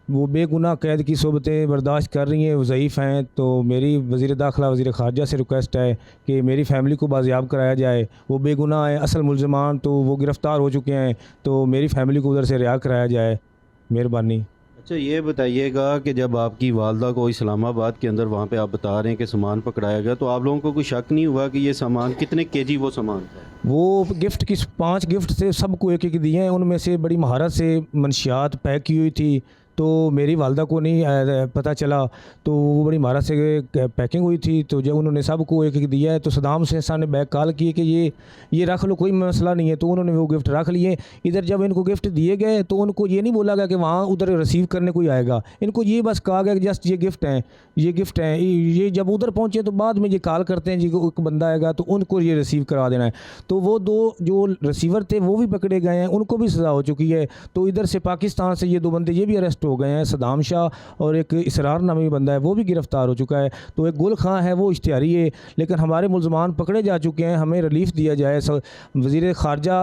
वो बेगुनाह कैद की सोबतें बर्दाश्त कर रही हैं, वो ज़ईफ़ हैं। तो मेरी वज़ीर दाखिला वज़ीर ख़ारजा से रिक्वेस्ट है कि मेरी फ़ैमिली को बाज़ियाब कराया जाए। वो बेगुनाह है, असल मुल्ज़मान तो वो गिरफ़्तार हो चुके हैं, तो मेरी फ़ैमिली को उधर से रिहा कराया जाए, मेहरबानी। अच्छा ये बताइएगा कि जब आपकी वालदा को इस्लामाबाद के अंदर वहाँ पे आप बता रहे हैं कि सामान पकड़ाया गया, तो आप लोगों को कोई शक नहीं हुआ कि ये सामान कितने केजी वो सामान था? वो गिफ्ट की 5 गिफ्ट से सबको एक एक दिए हैं, उनमें से बड़ी महारत से मनशियात पैक की हुई थी। तो मेरी वालदा को नहीं पता चला, तो वो बड़ी महारत से पैकिंग हुई थी। तो जब उन्होंने सबको एक एक दिया है तो सद्दाम हुसैन साहब ने बैक कॉल किए कि ये रख लो, कोई मसला नहीं है। तो उन्होंने वो गिफ्ट रख लिए। इधर जब इनको गिफ्ट दिए गए तो उनको ये नहीं बोला गया कि वहाँ उधर रिसीव करने कोई आएगा, इनको ये बस कहा गया कि जस्ट ये गिफ्ट हैं, ये गिफ्ट हैं। ये जब उधर पहुँचे तो बाद में ये कॉल करते हैं जी एक बंदा आएगा तो उनको ये रिसीव करा देना है। तो वो 2 जो रिसीवर थे वो भी पकड़े गए हैं, उनको भी सज़ा हो चुकी है। तो इधर से पाकिस्तान से ये 2 बंदे ये भी अरेस्ट हो गए हैं, सद्दाम शाह और एक इसरार नामी बंदा है वो भी गिरफ़्तार हो चुका है। तो एक गुल खां है वो इश्तिहारी है, लेकिन हमारे मुल्ज़मान पकड़े जा चुके हैं, हमें रिलीफ़ दिया जाए। वज़ीर ख़ारजा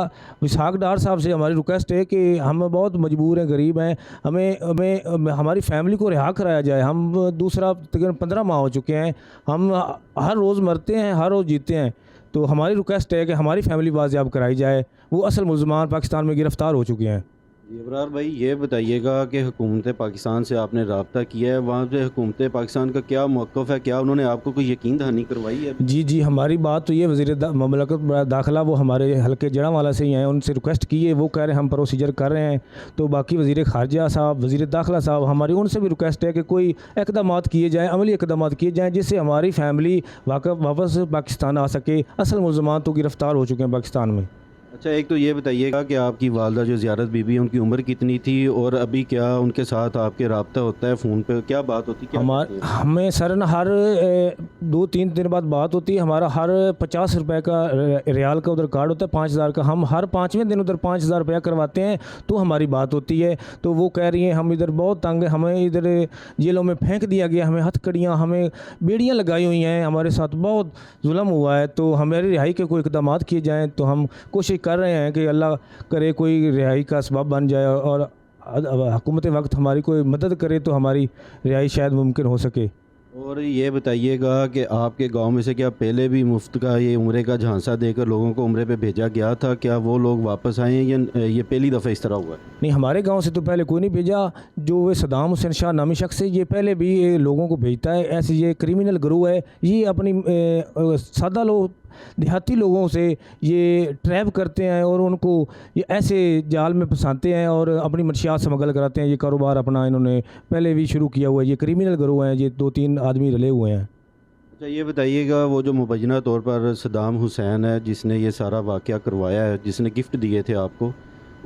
इसहाक़ डार साहब से हमारी रिक्वेस्ट है कि हम बहुत मजबूर हैं, गरीब हैं, हमें हमारी फ़ैमिली को रिहा कराया जाए। हम दूसरा तकरीबन 15 माह हो चुके हैं, हम हर रोज़ मरते हैं, हर रोज़ जीते हैं। तो हमारी रिक्वेस्ट है कि हमारी फ़ैमिली बाज़ियाब कराई जाए। वो असल मुल्ज़मान पाकिस्तान में गिरफ़्तार हो चुके हैं। इब्रार भाई ये बताइएगा कि हुकूमत पाकिस्तान से आपने रब्ता किया है, वहाँ से हुकूमत पाकिस्तान का क्या मौक़िफ़ है, क्या उन्होंने आपको कोई यकीन दहानी करवाई है? जी हमारी बात तो ये वज़ीर ममलकत दाखिला वो हमारे हल्के जड़ांवाला से ही हैं, उनसे रिक्वेस्ट की है, वो कह रहे हैं हम प्रोसीजर कर रहे हैं। तो बाकी वज़ीर ख़ारजा साहब, वज़ीर दाखिला साहब, हमारी उनसे भी रिक्वेस्ट है कि कोई इक़दाम किए जाएँ, अमली इक़दाम किए जाएँ, जिससे हमारी फ़ैमिली वापस पाकिस्तान आ सके। असल मुल्ज़मान तो गिरफ़्तार हो चुके हैं पाकिस्तान में। अच्छा एक तो ये बताइएगा कि आपकी वालदा जो ज़ियारत बीबी उनकी उम्र कितनी थी और अभी क्या उनके साथ आपके रब्ता होता है, फ़ोन पे क्या बात होती है? हमें सर न हर 2-3 दिन बाद बात होती है। हमारा हर 50 रुपये का रियाल का उधर कार्ड होता है 5000 का, हम हर 5वें दिन उधर 5000 रुपया करवाते हैं तो हमारी बात होती है। तो वो कह रही हैं हम इधर बहुत तंग, हमें इधर जेलों में फेंक दिया गया, हमें हथकड़ियाँ, हमें बेड़ियाँ लगाई हुई हैं, हमारे साथ बहुत जुल्म हुआ है। तो हमारी रिहाई के कोई इक़दाम किए जाएँ। तो हम कोशिश कर रहे हैं कि अल्लाह करे कोई रिहाई का असबाब बन जाए और हुकूमत वक्त हमारी कोई मदद करे तो हमारी रिहाई शायद मुमकिन हो सके। और ये बताइएगा कि आपके गांव में से क्या पहले भी मुफ्त का ये उम्रे का झांसा देकर लोगों को उम्रे पे भेजा गया था? क्या वो लोग वापस आए हैं या ये पहली दफ़ा इस तरह हुआ है? नहीं, हमारे गांव से तो पहले कोई नहीं भेजा। जो वे सद्दाम हुसैन शाह नामी शख्स है, ये पहले भी लोगों को भेजता है। ऐसे ये क्रिमिनल गिरोह है, ये अपनी सादा लोग देहाती लोगों से ये ट्रैप करते हैं और उनको ये ऐसे जाल में फंसाते हैं और अपनी मंशियात स्मगल कराते हैं। ये कारोबार अपना इन्होंने पहले भी शुरू किया हुआ है। ये क्रिमिनल गिरोह हैं, ये 2-3 आदमी रले हुए हैं। अच्छा ये बताइएगा वो जो मुबैना तौर पर सद्दाम हुसैन है जिसने ये सारा वाक़या करवाया है, जिसने गिफ्ट दिए थे आपको,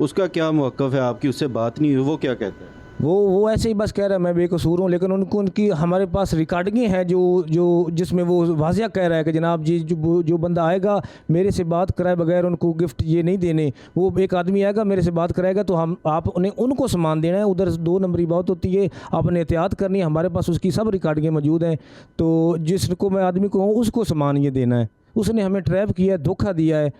उसका क्या मौक़िफ़ है? आपकी उससे बात नहीं हुई, वो क्या कहता है? वो ऐसे ही बस कह रहा है मैं बेकसूर हूँ, लेकिन उनकी हमारे पास रिकॉर्डिंगें हैं जो जिसमें वो वाज़िया कह रहा है कि जनाब जी जो बंदा आएगा मेरे से बात कराए बगैर उनको गिफ्ट ये नहीं देने। वो एक आदमी आएगा मेरे से बात कराएगा तो आपने उनको सामान देना है। उधर 2 नंबरी बात होती है, आपने एहतियात करनी है। हमारे पास उसकी सब रिकॉर्डिंगें मौजूद हैं। तो जिसको मैं आदमी को हूँ उसको सामान ये देना है। उसने हमें ट्रैप किया है, धोखा दिया है।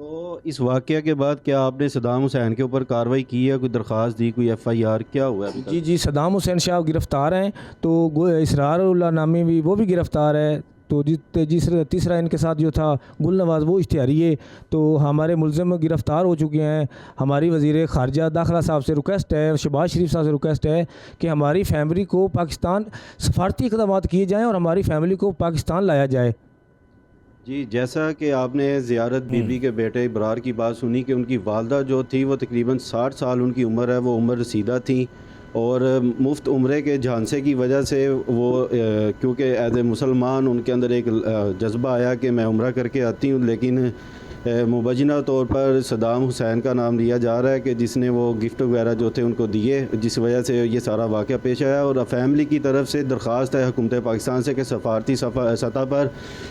तो इस वाक़या के बाद क्या आपने सद्दाम हुसैन के ऊपर कार्रवाई की है, कोई दरख्वास्त दी, कोई FIR क्या हुआ है अभी तक? जी सद्दाम हुसैन शाह गिरफ़्तार हैं, तो इसरारुल्लाह नामी भी वो भी गिरफ़्तार है। तो तीसरा इनके साथ जो था गुल नवाज़ वो इश्तिहारी है। तो हमारे मुलज़िम गिरफ़्तार हो चुके हैं। हमारी वज़ीर ख़ारजा दाखिला साहब से रिक्वेस्ट है, शहबाज शरीफ साहब से रिक्वेस्ट है कि हमारी फैमिली को पाकिस्तान सफारती इक़दामात किए जाएँ और हमारी फैमिली को पाकिस्तान लाया जाए। जी, जैसा कि आपने ज़ियारत बीबी के बेटे इब्रार की बात सुनी कि उनकी वालदा जो थी वो तकरीबन 60 साल उनकी उम्र है, वो उम्र रसीदा थी और मुफ्त उम्रे के झांसे की वजह से वो क्योंकि एज ए मुसलमान उनके अंदर एक जज्बा आया कि मैं उम्रा करके आती हूँ, लेकिन मुबैना तौर पर सद्दाम हुसैन का नाम लिया जा रहा है कि जिसने वो गिफ्ट वगैरह जो थे उनको दिए, जिस वजह से ये सारा वाक़या पेश आया। और फैमिली की तरफ से दरख्वास्त है हुकूमत पाकिस्तान से कि सफारती सतह पर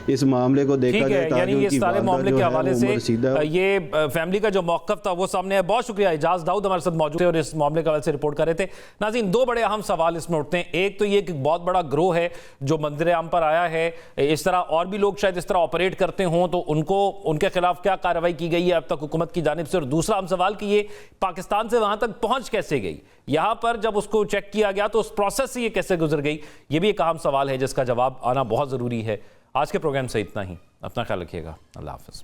इस मामले को देखा जाए ताकि उनकी सारे मामले के हवाले से सीधा ये फैमिली का जो मौक़िफ़ था वो सामने है। बहुत शुक्रिया, इजाज़ दाऊद हमारे साथ मौजूद थे और इस मामले के हवाले से रिपोर्ट कर रहे थे। नाज़रीन, दो बड़े अहम सवाल इसमें उठते हैं। एक तो ये कि बहुत बड़ा ग्रोह है जो मंज़िर आम पर आया है, इस तरह और भी लोग शायद इस तरह ऑपरेट करते हों, तो उनके खिलाफ क्या कार्रवाई की गई है अब तक हुकूमत की जानिब से। और दूसरा अहम सवाल कि ये पाकिस्तान से वहां तक पहुंच कैसे गई, यहां पर जब उसको चेक किया गया तो उस प्रोसेस से ये कैसे गुजर गई, ये भी एक अहम सवाल है जिसका जवाब आना बहुत जरूरी है। आज के प्रोग्राम से इतना ही। अपना ख्याल रखिएगा। अल्लाह हाफ़िज़।